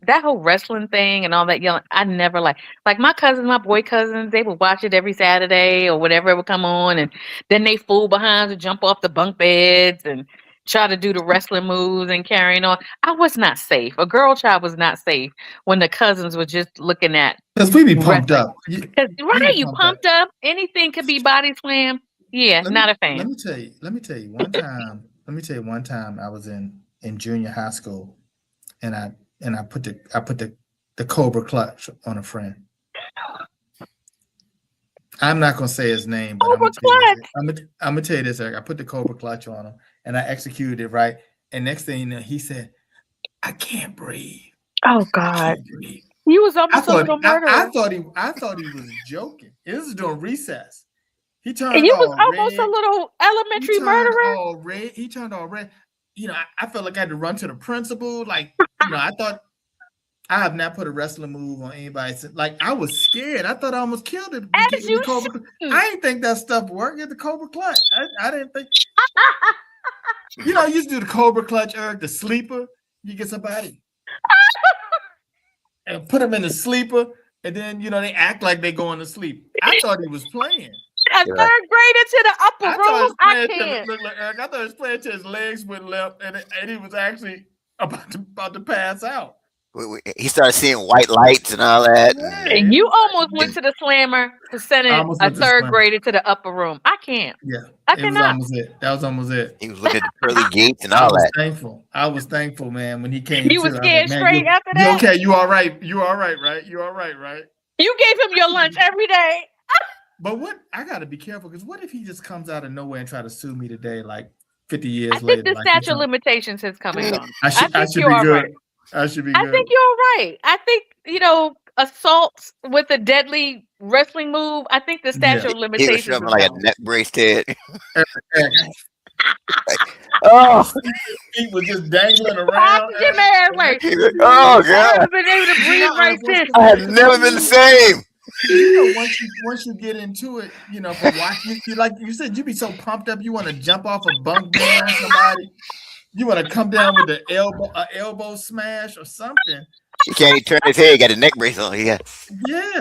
that whole wrestling thing and all that yelling, I never like my cousins, my boy cousins, they would watch it every Saturday or whatever it would come on, and then they fool behind to jump off the bunk beds and try to do the wrestling moves and carrying on. I was not safe. A girl child was not safe when the cousins were just looking at Because we be pumped wrestling. up. Because We be right, you pumped up. pumped up. Anything could be body slam. Yeah, Let me not a let fan. me tell you. Let me tell you one time. Let me tell you one time I was in junior high school, and I put the Cobra clutch on a friend. I'm not gonna say his name, but I'm Over gonna tell you this. clutch. I'm gonna tell you this, Eric. I put the Cobra clutch on him, and I executed it right. And next thing you know, he said, "I can't breathe. Oh I God, can't breathe." you was I almost a thought little I, I murderer. thought he I thought he was joking. This is during recess. He turned And you was all almost a red. little elementary murderer. He turned all red. I felt like I had to run to the principal. Like, I thought I have not put a wrestling move on anybody. Like, I was scared. I thought I almost killed it As in the you Cobra. should. I didn't think that stuff worked at the Cobra Clutch. I didn't think. You used to do the Cobra Clutch, Eric, the sleeper. You get somebody and put them in the sleeper, and then they act like they going to sleep. I thought he was playing. A third grader to the upper room. I can't. Look, Eric, I thought he was playing till his legs went limp, and he was actually about to pass out. He started seeing white lights and all that. And you almost went to the slammer for sending a third grader to the upper room. I can't. Yeah, I cannot. That was almost it. He was looking at the pearly gates and all that. I was thankful, man, when he came. You were scared straight after that? You okay? You all right? You all right, right? You all right, right? You gave him your lunch every day. But I got to be careful, because what if he just comes out of nowhere and try to sue me today, like 50 years later? I think the statute of limitations has come and gone. I should be good. Right. I should be good. I think you're right. I think, assault with a deadly wrestling move, I think the statute of limitations. He was like a neck brace, Ted. Oh, he was just dangling around. Oh, God. I haven't been able to breathe right since. I have never been the same. Once you get into it, from watching, like you said, you be so pumped up, you want to jump off a bunk bed on somebody. You want to come down with an elbow smash or something. He can't even turn his head. He got a neck brace on. Yeah,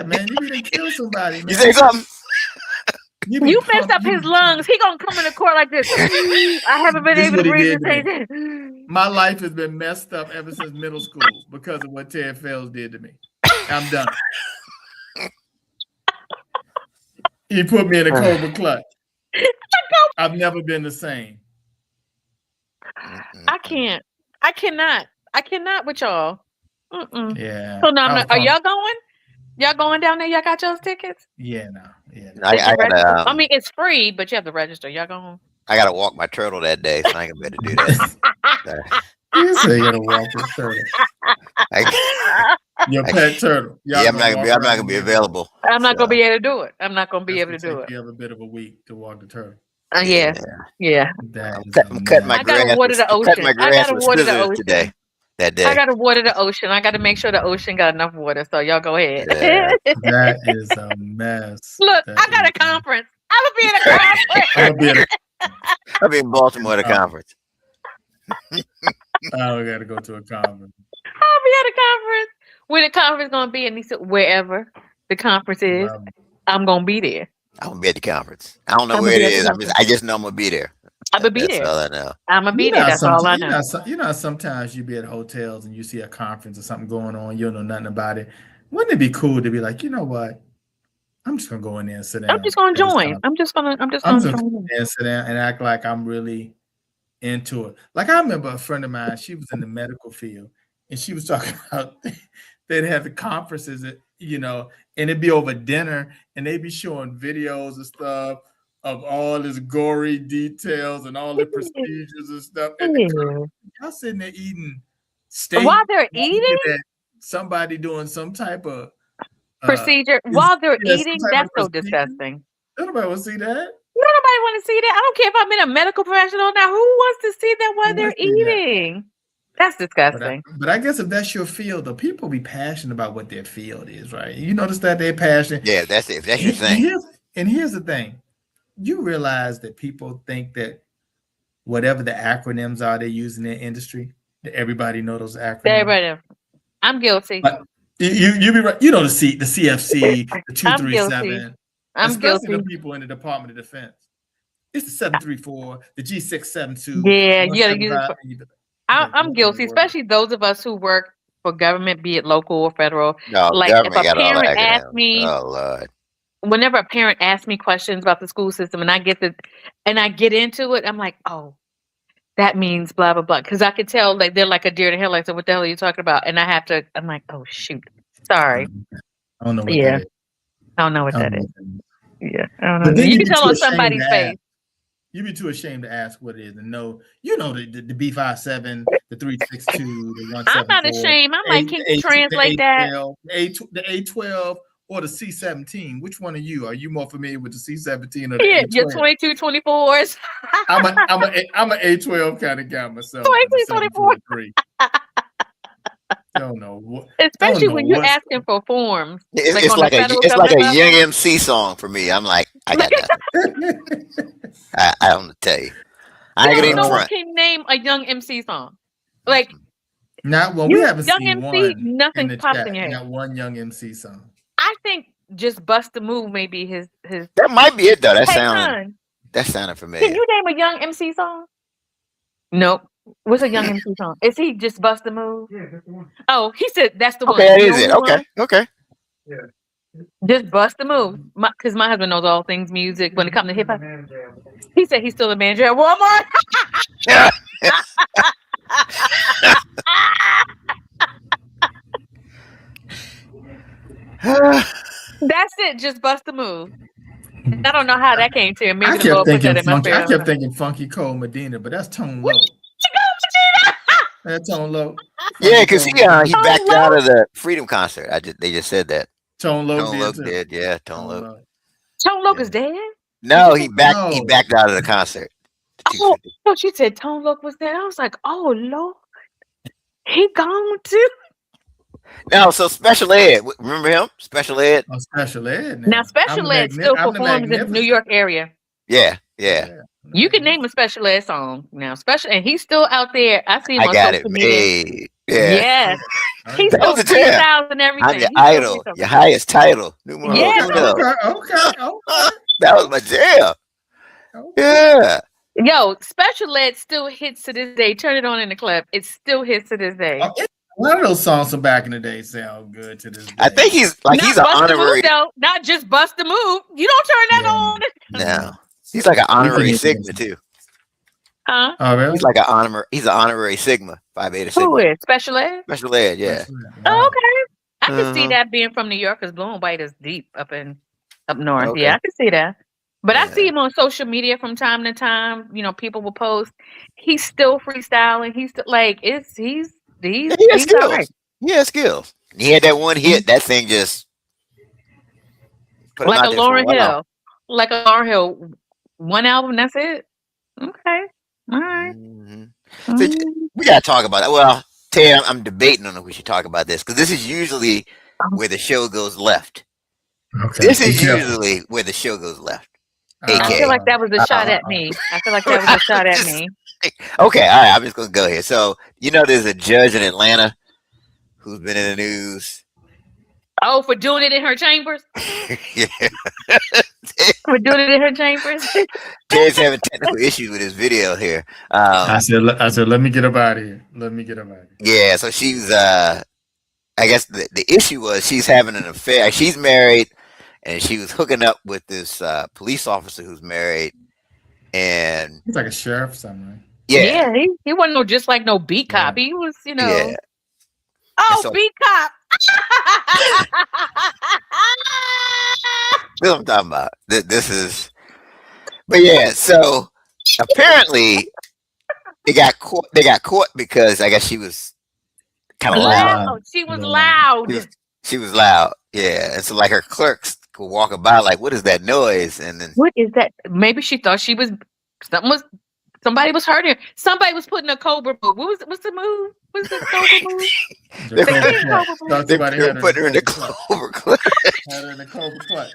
man, you need to kill somebody. Man. You say something? You messed up his lungs. He gonna come in the court like this. I haven't been able to breathe. My life has been messed up ever since middle school because of what Ted Fells did to me. I'm done. He put me in a Cobra Clutch. I've never been the same. I can't. I cannot with y'all. Mm-mm. Yeah. So now, are y'all going? Y'all going down there? Y'all got y'all's tickets? Yeah, no. Yeah. I mean, it's free, but you have to register. Y'all going? I gotta walk my turtle that day, so I ain't gonna be able to do that. You say you gotta walk your turtle. Your pet turtle. I'm not gonna be available. I'm not gonna be able to do it. I'm not gonna be able to do it. You have a bit of a week to walk the turtle. Yeah. I'm cutting my grass. I gotta water the ocean. I gotta water the ocean today. That day. I gotta water the ocean. I gotta make sure the ocean got enough water. So y'all go ahead. Yeah. That is a mess. Look, I got a conference. I'm gonna be at a conference. I'll be in Baltimore at a conference. We gotta go to a conference. I'll be at a conference. Where the conference gonna be? And he said, wherever the conference is, I'm gonna be there. I'm gonna be at the conference. I don't know where it is. I just know I'm gonna be there. I'm gonna be there. That's all I know. I'm gonna be there. That's all I know. Sometimes you be at hotels and you see a conference or something going on. You don't know nothing about it. Wouldn't it be cool to be like, you know what? I'm just gonna go in there and sit down. I'm just gonna join. I'm just gonna join and sit down and act like I'm really into it. Like, I remember a friend of mine. She was in the medical field, and she was talking about they'd have the conferences, and it'd be over dinner, and they'd be showing videos and stuff of all this gory details and all the procedures and stuff. And y'all sitting there eating steak while they're eating. Somebody doing some type of procedure while they're eating. That's so disgusting. Nobody want to see that. Nobody want to see that. I don't care if I'm in a medical professional now. Who wants to see that while they're eating? That's disgusting. But I guess if that's your field, the people be passionate about what their field is, right? You notice that they're passionate. Yeah, that's it. If that's your thing. And here's the thing. You realize that people think that whatever the acronyms are they use in their industry, that everybody know those acronyms. Everybody. I'm guilty. But you be right. You know the CFC, the 237. I'm guilty. The people in the Department of Defense. It's the 734, the G672. Yeah, you gotta use it. I'm guilty, especially those of us who work for government, be it local or federal. No, like if a parent asks me, oh Lord. Whenever a parent asks me questions about the school system and I get into it, I'm like, oh, that means blah blah blah. Because I could tell like they're like a deer in the headlights. So what the hell are you talking about? And I'm like, oh shoot, sorry. I don't know what that is. I don't know what that is. Yeah, I don't know. You can tell on somebody's face. You'd be too ashamed to ask what it is and know. You know the B57, the 362, the 174. I'm not ashamed. I'm like, can you translate that? The A12 or the C17? Which one are you? Are you more familiar with the C17 or the Yeah, A12? your 22, 24s. I'm an A12 kind of guy myself. 22, 7, 2, 24. or 3. Don't know what. Especially when you're asking for forms, like It's on the like a federal it's like government a level. Young MC song for me. I'm like, I got nothing. I don't tell you. I ain't gonna even No one front. can name a Young MC song. Like Not well. We you, haven't Young seen MC, one in nothing the pops in chat. your head. Not one Young MC song. I think just Bust a Move may be his. That might be it though. Hey, son, That sounded can familiar. you name a Young MC song? Nope. What's a Young MC song? Is he just Bust a Move? Yeah, that's the one. Oh, he said that's the Okay, one. that The is it. only one. Okay. Yeah. Just Bust a Move. Because my husband knows all things music when it comes to hip hop. He said he's still a manager at Walmart. That's it. Just Bust a Move. I don't know how that came to him. Maybe the Lord put that in my spirit. I kept thinking Funky Cole Medina, but that's Tone Low. That's Tone Low. Yeah, because he backed out of the Freedom concert. They just said that. Tone Low did. Yeah, Tone Low. Tone Loc is dead? No, he backed out of the concert. Oh, no, she said Tone Loc was dead. I was like, oh Lord, he gone too. No, so Special Ed. Remember him? Special Ed. Oh, Special Ed. Now Special Ed still performs in the New York area. Yeah. You can name a Special Ed song now. And he's still out there. I see him on social media. Yeah. Yes. He's still freestyles and everything. I'm your idol. Your highest title. Yeah. Okay. That was my jam. Yeah. Yo, Special Ed still hits to this day. Turn it on in the club. It still hits to this day. One of those songs from back in the day sound good to this day. I think he's an honorary. Move, not just Bust a Move. You don't turn that on. No. He's like an honorary Sigma too. Huh? Oh, really? He's an honorary Sigma, Phi Beta Sigma. Who is? Special Ed? Special Ed, yeah. Oh, okay. I can see that being from New York because Blue and White is deep up north. Okay. Yeah, I can see that. But I see him on social media from time to time. You know, people will post. He's still freestyling. He's still he's all right. He has skills. He had that one hit. That thing just put like a Lauryn Hill. Like a Lauryn Hill. One album, that's it. Okay. All right. Mm-hmm. So we gotta talk about that. Well, Ted, I'm debating on if we should talk about this because this is usually where the show goes left. Okay. This is usually where the show goes left. I feel like that was a shot at me. Okay, all right. I'm just gonna go here. So there's a judge in Atlanta who's been in the news. Oh, for doing it in her chambers? Yeah. For doing it in her chambers? Ted's having technical issues with his video here. I said, let me get up out of here. Yeah, so she's I guess the issue was she's having an affair. She's married and she was hooking up with this police officer who's married. And he's like a sheriff or something, right? Yeah, he wasn't just like no beat cop. He was, Yeah. Oh, beat cop. This is what I'm talking about. This is, but yeah. So apparently, they got caught because I guess she was kind of loud. She was loud. She was loud. Yeah, and so like her clerks could walk by, like, what is that noise? And then what is that? Maybe she thought somebody was hurting her. Somebody was putting a cobra move. What's the move? What's the cobra move? They were putting her in the cobra clutch. Had her in the cobra clutch.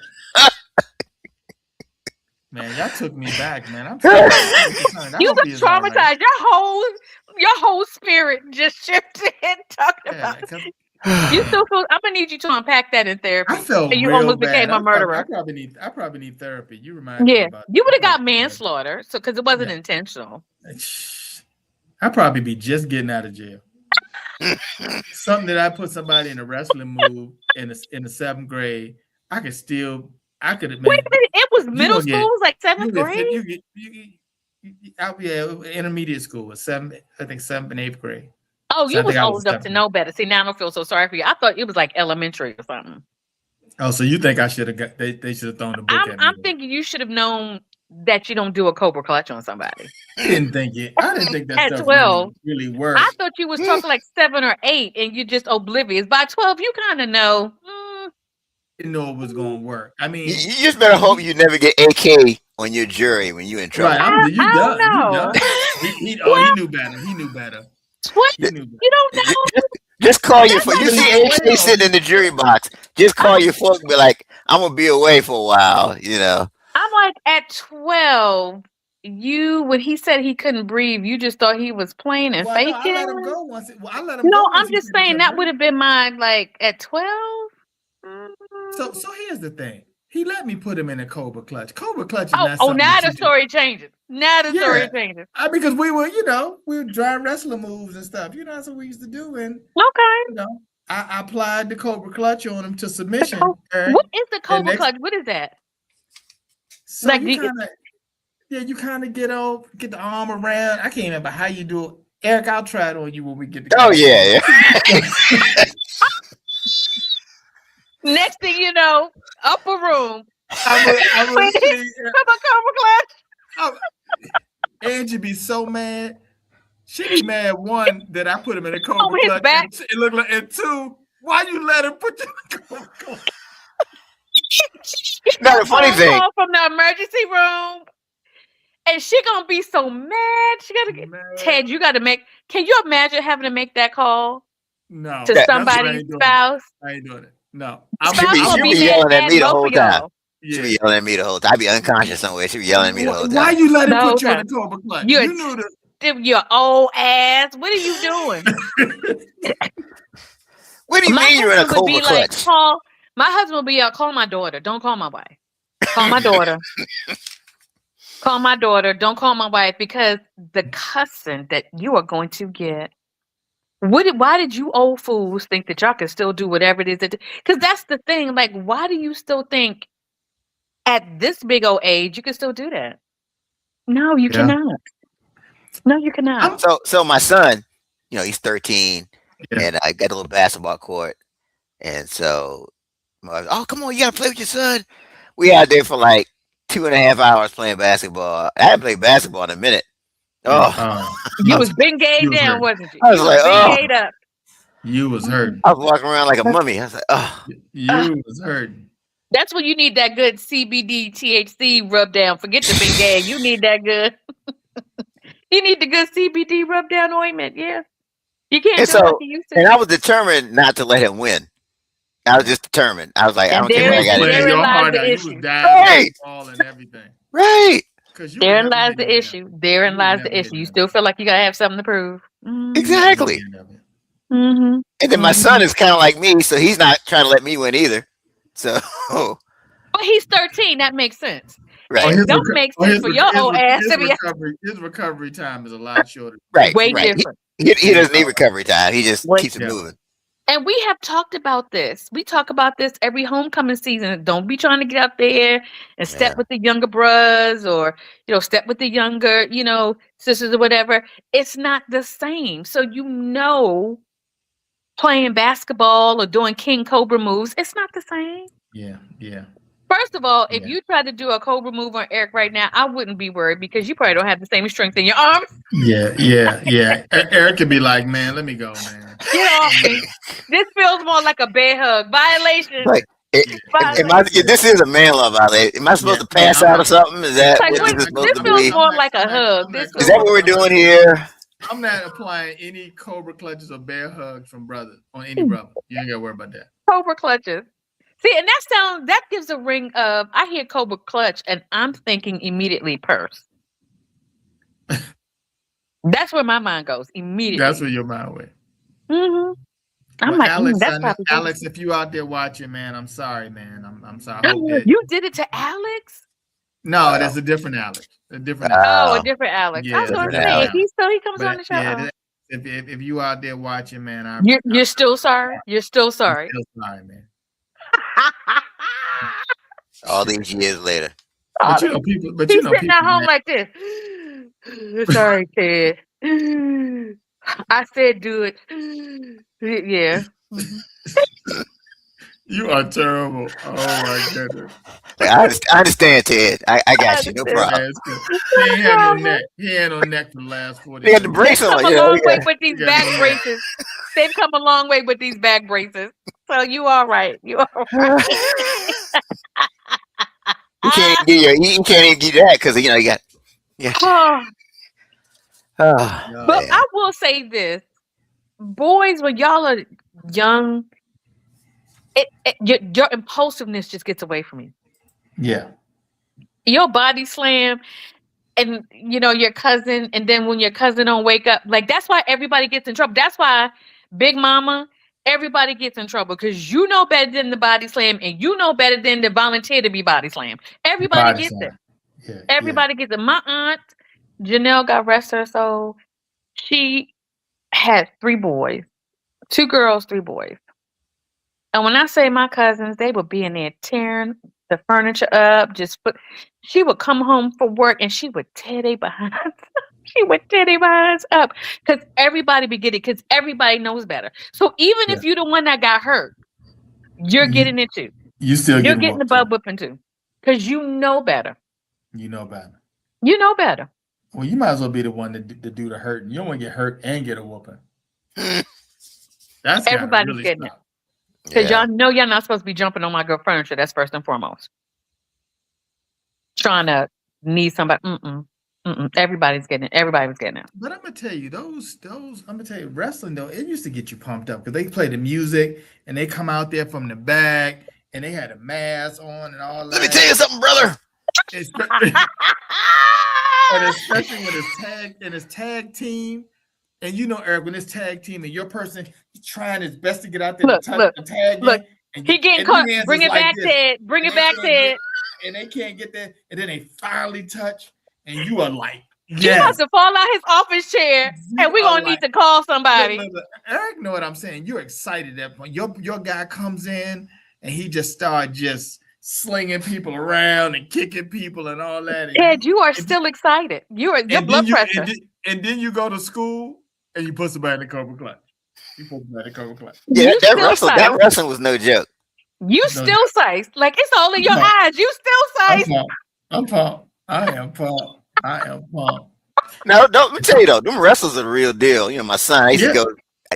Man, y'all took me back, man. You were traumatized. Right. Your whole spirit just shifted talking about it. You still feel? I'm gonna need you to unpack that in therapy. I felt you real almost bad. became a murderer. I probably need therapy. You remind me about you would have got manslaughter, so because it wasn't intentional. I'd probably be just getting out of jail. Something that I put somebody in a wrestling move in the 7th grade. I could have. Wait a minute, it was middle school. It was like 7th grade. Intermediate school was 7th. I think 7th and 8th grade. Oh, you was old enough to know better. See, now I don't feel so sorry for you. I thought it was like elementary or something. Oh, so you think I should have got? They should have thrown the book at me. I'm thinking you should have known that you don't do a cobra clutch on somebody. I didn't think that at stuff 12 really worked. I thought you was talking like 7 or 8, and you're just oblivious. By 12, you kind of know. didn't know it was gonna work. I You, mean, you just better hope you never get AK on your jury when you're in right? trouble. You I don't done. You know. done. He 12, knew better. He knew better. 12, He knew better. you don't Just, know. just call your That's folks. like You But see he's AK 12. sitting in the jury box. Just I'm, call your folks. Be like, I'm gonna be away for a while. I'm like at 12. You when he said he couldn't breathe, you just thought he was playing and Well, no, I let him faking. go once. Well, I let him No, go I'm once he just said he saying couldn't that would breathe. have been mine like at 12. So here's the thing. He let me put him in a Cobra clutch. Cobra clutch is not Oh, something now that the you just. story changes. Now the Yeah, story changes. because we were drawing wrestler moves and stuff. That's what we used to do, and Okay. I applied the Cobra clutch on him to The submission, Eric. what is the And Cobra next, Clutch? What is that? so Like, you kind of, yeah, you kind of get the arm around. I can't remember how you do it, Eric. I'll try it on you when we get Oh together. yeah, next thing you know, upper room. I'm a When he see. come a Cobra Clutch. I'm, Angie be so mad. She be mad, one, that I put him in a On Cobra his clutch, back. and it looked like, and two, why you let him put you in a Cobra clutch? She now got the a funny phone thing, call from the emergency room, and she gonna be so mad. She gotta get Man, Ted. You gotta make. Can you imagine having to make that call no, to that that's why I somebody's ain't doing it. spouse? I ain't doing it. No, The spouse I gonna she'll be be won't. mad yelling at and me the both whole of time. y'all She'll Yeah. be yelling at me the whole time. I'd be unconscious somewhere. She'll be yelling at me the whole Why time. you let the him whole put you in a time. Cobra clutch? You're You knew your old ass. What are you doing? the. What do you My mean you're in a husband would Cobra be like, clutch? call. My husband would be like, call my daughter. Don't call my wife. Call my daughter. Call my daughter. Don't call my wife because the cussing that you are going to get. Why did you old fools think that y'all can still do whatever it is that? Because that's the thing. Like, why do you still think at this big old age you can still do that? No, you Yeah. cannot. No, you cannot. I'm. So my son, he's 13, Yeah. and I got a little basketball court, and so oh, come on, you gotta play with your son. We out there for like 2.5 hours playing basketball. I haven't played basketball in a minute. Yeah. Oh, You I You was was, big gayed you was down, hurting. wasn't you? I was You was like, big oh, gayed up. You was Mm. hurting. I was walking around like a mummy. I was like, oh, Uh, You was hurting. that's when you need that good CBD THC rub down. Forget the big gay. You need that good. You need the good CBD rub down ointment. Yeah. You can't and do it like so, you used to. and I was determined not to let him win. I was just determined. I was like, I And don't care You what I was got to do. playing therein your lies heart the out. You was issue. diving for Right, the ball and everything. right, Because you would Therein never lies get the any of issue. it. Therein You would lies never the get issue. You any of still it. feel like you gotta have something to prove. You Mm-hmm. would never get exactly. any of it. Mm-hmm. And then my son Mm-hmm. is kind of like me, so he's not trying to let me win either. So, But he's 13. That makes sense. Or right, It don't make sense for your old ass to be his recovery time is a lot shorter. right, way right. different. He doesn't need recovery time. He just Way keeps it Yeah. moving. And we have talked about this. We talk about this every homecoming season. Don't be trying to get out there and step Yeah, with the younger bros or, step with the younger, sisters or whatever. It's not the same. So, playing basketball or doing King Cobra moves, it's not the same. Yeah. Yeah. First of all, if Yeah. you try to do a Cobra move on Eric right now, I wouldn't be worried because you probably don't have the same strength in your arms. Yeah. Yeah. Yeah. Eric could be like, man, let me go, man. Get off me. This feels more like a bear hug. Violation. like. Yeah. Yeah. Violation. Yeah. This is a man love violation. Am I Yeah. supposed to Yeah. pass out or something? Is that Like what Yeah. what this is supposed this to feels be? more like a hug. I'm This not Is feels that more what Cobra. we're doing here? I'm not applying any Cobra clutches or bear hugs from brother on any brother. You ain't gotta worry about that. Cobra clutches. See, and that gives a ring of I hear Cobra clutch and I'm thinking immediately purse. That's where my mind goes immediately. That's where your mind went. Mm-hmm. I'm Well, like, Alex, that's probably good. Alex, if you out there watching, man, I'm sorry, man. I'm sorry. I hope that You did it to Alex? no, Wow. there's a different Alex. A different Alex. Oh, a Wow. different Alex. I Yeah, was it's a gonna Different say different Alex. if Alex. he comes on But the show. yeah, if you out there watching, man, You're still sorry. You're still I'm sorry. still sorry, man. All these years later. But He's people, sitting at home man. like this. Sorry, Ted. I said do it. Yeah. Mhm. You are terrible. Oh my goodness. Like, I understand, Ted. I got you. No problem. That's good. He ain't had no neck. He ain't had no neck for the last 40 They got the minutes. They've brace on. come a You know, long way with He these got back no neck. braces. They've come a long way with these back braces. So you all right. You all right. he can't even give you. He can't even give you that because you got. Yeah. Oh, Oh No. but man. I will say this. Boys, when y'all are young, your impulsiveness just gets away from you. Yeah. Your body slam and your cousin, and then when your cousin don't wake up, like that's why everybody gets in trouble. That's why Big Mama, everybody gets in trouble because you know better than the body slam, and you know better than the volunteer to be body slam. Everybody Body gets it. slam. Yeah. Yeah. Everybody gets it. My aunt Janelle, God rest her soul, she had 3 boys, 2 girls, 3 boys. And when I say my cousins, they would be in there tearing the furniture up. She would come home from work and she would tear their behinds. She would tear their behinds up because everybody be getting, because everybody knows better. So even Yeah. if you're the one that got hurt, you're You, getting it too. you still You're get getting the whooped too. butt whipping too because you know better. You know better. You know better. Well, you might as well be the one to do the hurting. You don't want to get hurt and get a whooping. That's got to Everybody's really getting it stop. because Yeah. y'all know y'all not supposed to be jumping on my girl furniture. That's first and foremost. Trying to need somebody. Everybody's getting it. Everybody's getting it. But I'm gonna tell you, those I'm gonna tell you, wrestling though, it used to get you pumped up because they play the music and they come out there from the back and they had a mask on and all Let me tell you that. something, brother. And especially when it's tag team, and Eric, when it's tag team and your person is trying his best to get out there to Look, touch look, the tag look. in, and He getting their caught. hands Bring is it like back, this, Ted. Bring and it they back, can't get, Ted. and they can't get there, and then they finally touch, and you are like, He about yes, to fall out his office chair, and you we are gonna like. need to call Look, somebody. look, look. Eric know what I'm saying. You're excited at that point. Your guy comes in and he just starts just slinging people around and kicking people and all that. Ted, you are And, still excited. Your and blood then you pressure. and then you go to school and you put somebody in the cover clutch. You put somebody in the cover clutch. Yeah, You that still wrestling. That size. wrestling was no joke. You No, still size. Like it's all in your no, eyes. You still I'm size. pumped. I'm pumped. I am pumped. I am pumped. No, don't let me tell you though. Them wrestlers are the real deal. My son, I used to Yeah, go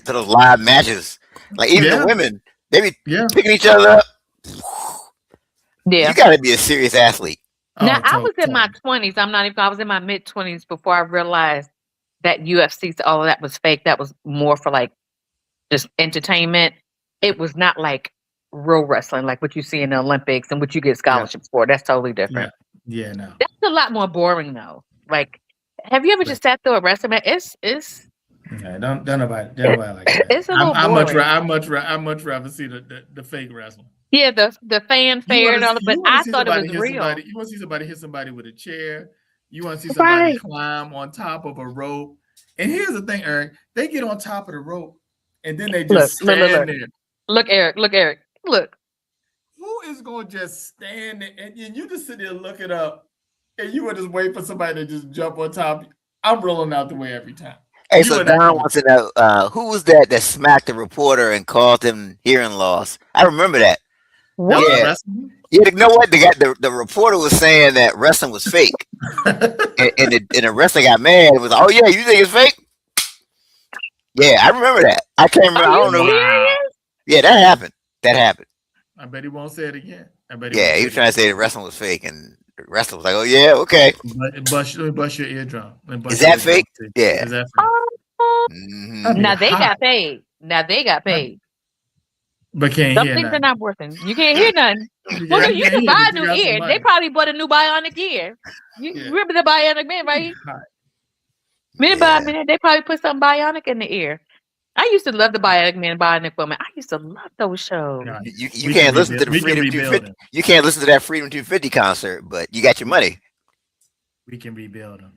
to those live matches. Like even the yeah, women, they be yeah. picking each other up. You Yeah. got to be a serious athlete. Now Oh, I was in my totally. 20s. I'm not even. I was in my mid 20s before I realized that UFC, all of that was fake. That was more for like just entertainment. It was not like real wrestling, like what you see in the Olympics and what you get Yeah, scholarships for. That's totally yeah, different. yeah. No. That's a lot more boring though. Like, have you ever just sat through a wrestling match? Okay, don't nobody like that. It's a little boring. I much rather see the fake wrestling. Yeah, the fanfare and all that, but You want to I see thought it somebody was hit somebody. real. You want to see somebody hit somebody with a chair. You want to see somebody Right. climb on top of a rope. And here's the thing, Eric. They get on top of the rope and then they Look, just look, look, stand look. there. Look, Eric. Look, Eric. Look. Who is going to just stand there and you just sit there looking up and you would just wait for somebody to just jump on top? I'm rolling out the way every time. Hey, You so are not Don coming. wants to know who was that smacked the reporter and caused him hearing loss. I remember that. That was a What? Yeah, wrestling. yeah. You know what? The reporter was saying that wrestling was fake, and the wrestler got mad. It was, oh yeah, you think it's fake? Yeah, I remember that. I can't remember. Are I you don't know. Wow. serious? Yeah, that happened. That happened. I bet he won't say it again. I bet he Yeah, won't he say was it trying to again. say the wrestling was fake, and the wrestler was like, "Oh yeah, okay, Let me bust your eardrum. Let me is bust your that eardrum. fake?" Yeah. Is that fake? Oh, That'd be Hmm. now they hot. got paid. Now they got That- paid. But can't Some hear things are nothing. not working. You can't hear nothing. You Well, no, can't, you you can't can hear, buy but a you new got some ear. They money. probably bought a new bionic ear. You Yeah. remember the bionic man, That'd be right? hot. Minute by Yeah. minute, they probably put something bionic in the ear. I used to love the bionic man, bionic woman. I used to love those shows. All right. You We can can't listen to rebuild. the We can Freedom rebuild 250. him. You can't listen to that Freedom 250 concert, but you got your money. We can rebuild him.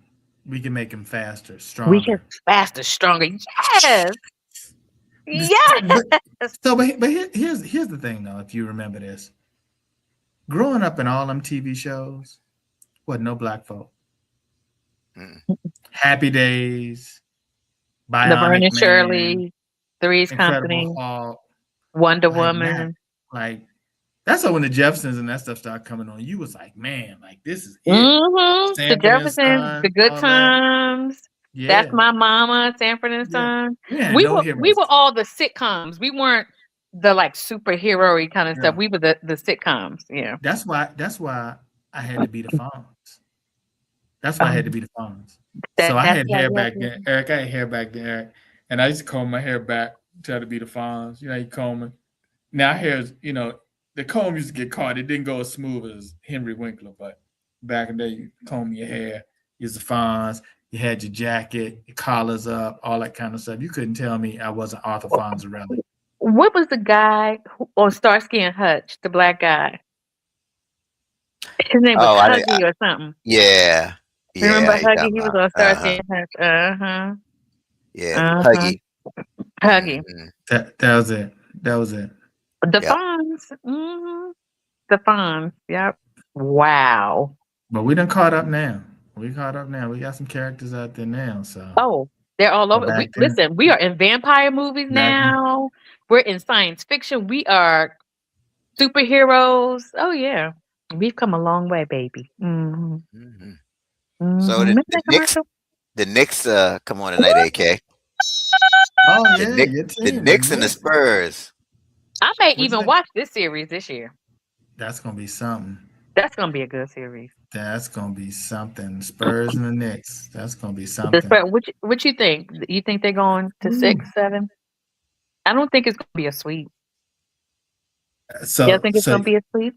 We can make him faster, We can stronger. faster, stronger. Yes, But yes. here's the thing though. If you remember this, growing up in all them TV shows, what no black folk. Mm. Happy Days, Laverne Bionic and Man, Shirley, Three's Incredible Company, Hulk. Wonder Like man, Woman. Like that's when the Jeffersons and that stuff started coming on. You was like, man, like this is it. The Sanford and Jeffersons, the Son, Good all that. Times. That's Yeah, My Mama, Sanford and yeah. Son. We had We no were we heroes. were all the sitcoms. We weren't the like superhero-y kind of stuff. Yeah. We were the sitcoms. Yeah. That's why I had to be the Fonz. That's why I had to Um, be the Fonz. So that I that's had why hair we have back to. then. Eric, I had hair back then, Eric. And I used to comb my hair back, try to be the Fonz. You know, you comb it. Now hair's, the comb used to get caught. It didn't go as smooth as Henry Winkler, but back in the day, you comb your hair, use the Fonz, you had your jacket, your collars up, all that kind of stuff. You couldn't tell me I wasn't Arthur Fonzarelli. What was the guy on Starsky and Hutch? The black guy. His name was Oh, Huggy or something. yeah, Remember yeah. You Huggy? talking He was about? on Starsky and Hutch. Uh-huh. Yeah, Uh-huh. Huggy. Huggy. That was it. That was it. The Yep. Fonz. The Fonz. Yep. Wow. But we done caught up now. We caught up now. We got some characters out there now. So, Oh, they're all but over. Listen, we are in vampire movies back then, now. We're in science fiction. We are superheroes. Oh yeah. We've come a long way, baby. Mm-hmm. hmm So Mm-hmm. Remember that commercial? The Knicks come on tonight, AK. oh The yeah, Knicks, your the team, the Knicks and the Knicks. Spurs. I may What you even think? watch this series this year. That's gonna be something. That's gonna be a good series. That's gonna be something. Spurs and the Knicks. That's gonna be The something. spread. What you think? You think they're going to Ooh. 6, 7? I don't think it's gonna be a sweep. You don't So, think it's so gonna be a sweep?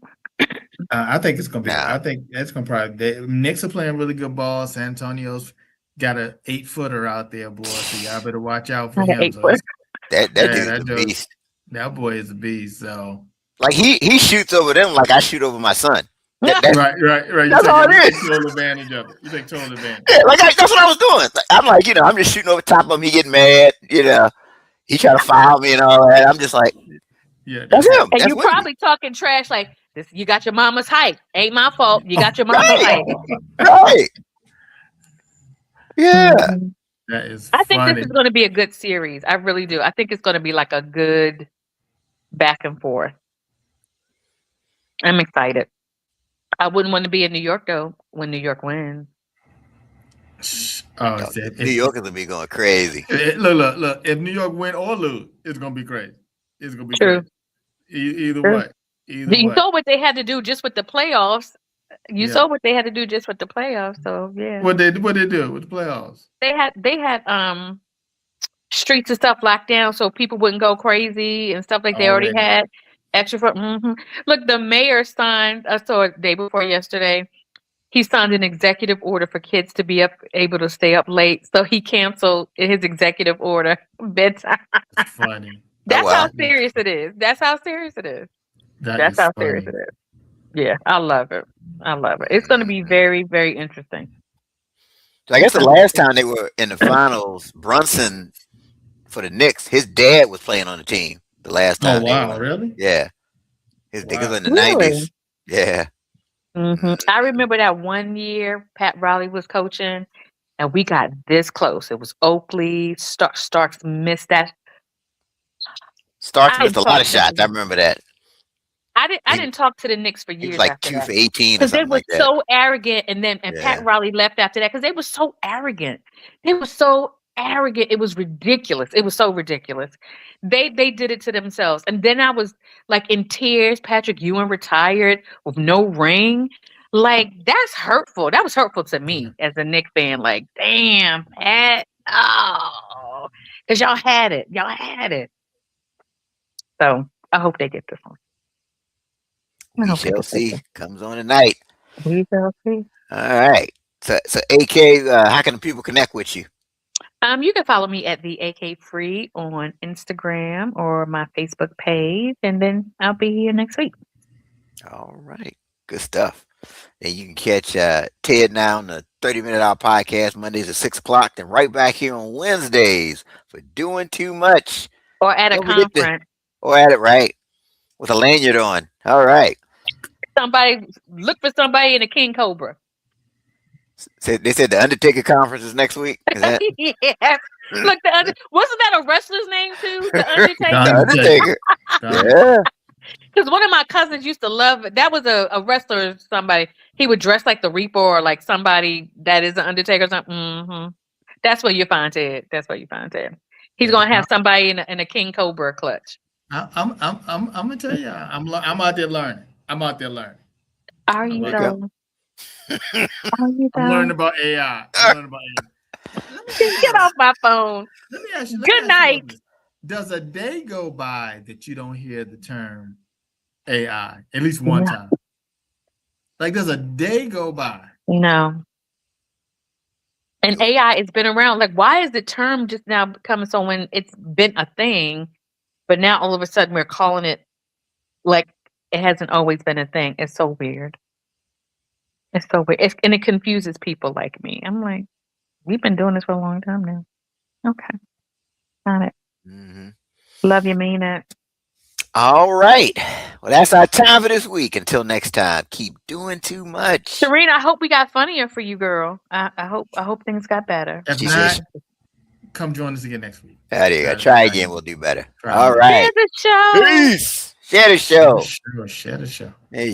I think it's gonna be. I Now, think it's gonna probably. Knicks are playing really good ball. San Antonio's got a 8-footer out there, boy. So y'all better watch out for Not an him. 8 foot. that Yeah, dude's a beast. that boy is a beast. So Like he shoots over them like I shoot over my son. That right. that's all it You take is. total advantage of it. You take total advantage. Yeah, like that's what I was doing. Like, I'm like, I'm just shooting over top of him. He getting mad. He try to foul me and all that. I'm just like, Yeah, that's that's him. And That's you Wimby. probably talking trash like this. You got your mama's height. Ain't my fault. You got your mama's Right, height. right. Yeah. Mhm. that is I think this funny. is going to be a good series. I really do. I think it's going to be like a good back and forth. I'm excited. I wouldn't want to be in New York though when New York wins. Oh, New Yorkers will be going crazy. look. If New York win or lose, it's gonna be crazy. It's gonna be True. crazy. Either True. way. Either You way. saw what they had to do just with the playoffs. You Yeah. saw what they had to do just with the playoffs. So yeah, What they do with the playoffs? they had streets and stuff locked down so people wouldn't go crazy and stuff like they already Already. had extra for. Look, the mayor signed. I saw it day before yesterday. He signed an executive order for kids to be able to stay up late. So he canceled his executive order bedtime. It's funny. That's how Wow. serious it is. That's how serious it is. That That's is how serious funny. it is. Yeah, I love it. I love it. It's going to be very, very interesting. So I guess the last time they were in the finals, Brunson for the Knicks, his dad was playing on the team. The last Oh time they wow, won. really? Yeah, his niggas Wow. in the Really? '90s. Yeah. I remember that one year Pat Riley was coaching, and we got this close. It was Oakley. Starks missed that. Starks I missed didn't a talk lot of to shots. I the remember that. I He, didn't talk to the Knicks for he was years like after 2 that for 18 or because they something were like that. so arrogant. And Pat Yeah. Riley left after that because they were so arrogant. They were so arrogant. It was ridiculous. It was so ridiculous. They did it to themselves. And then I was like in tears. Patrick Ewing retired with no ring. Like that's hurtful. That was hurtful to me as a Knicks fan. Like, damn, Pat. Oh, because y'all had it. Y'all had it. So I hope they get this one. I We hope they shall get this see. one. Comes on tonight. We shall see. All right. So AK, how can the people connect with you? You can follow me at the AK Free on Instagram or my Facebook page, and then I'll be here next week. All right. Good stuff. And you can catch Ted now on the 30-minute hour podcast Mondays at 6 o'clock, then right back here on Wednesdays for doing too much. Or at a Don't forget to, conference. or at it right with a lanyard on. All right. Somebody look for somebody in a King Cobra. They said the Undertaker conference is next week. Is that Yes. Look, wasn't that a wrestler's name too? The The Undertaker. the Undertaker. Undertaker? The Undertaker. Yeah. because one of my cousins used to love it. That was a wrestler. Somebody he would dress like the Reaper or like somebody that is an Undertaker or something. That's where you find Ted. That's where you find Ted. He's Yeah, gonna have somebody in a King Cobra clutch. I'm gonna tell you, I'm out there learning. I'm out there learning. Are I'm you There out you there. go. though? Are you I'm learning though? about AI. I'm learning about AI. Let me ask Get you off this. my phone. Let me Good ask you all night. this. Does a day go by that you don't hear the term AI at least one No, time? Like, does a day go by? no. And You AI has been around. Like, why is the term just now becoming so when it's been a thing, but now all of a sudden we're calling it like it hasn't always been a thing. It's so weird. It's so weird. And it confuses people like me. I'm like, we've been doing this for a long time now. Okay. Got it. mhm. Love you, mean it. All right. Well, that's our time for this week. Until next time, keep doing too much. Serena, I hope we got funnier for you, girl. I hope things got better. If She says, not, come join us again next week. there you go. Try, Try try again. again. We'll do better. Try All again. Share right. the show. Peace. Share the Share the show. show. Share the show. There you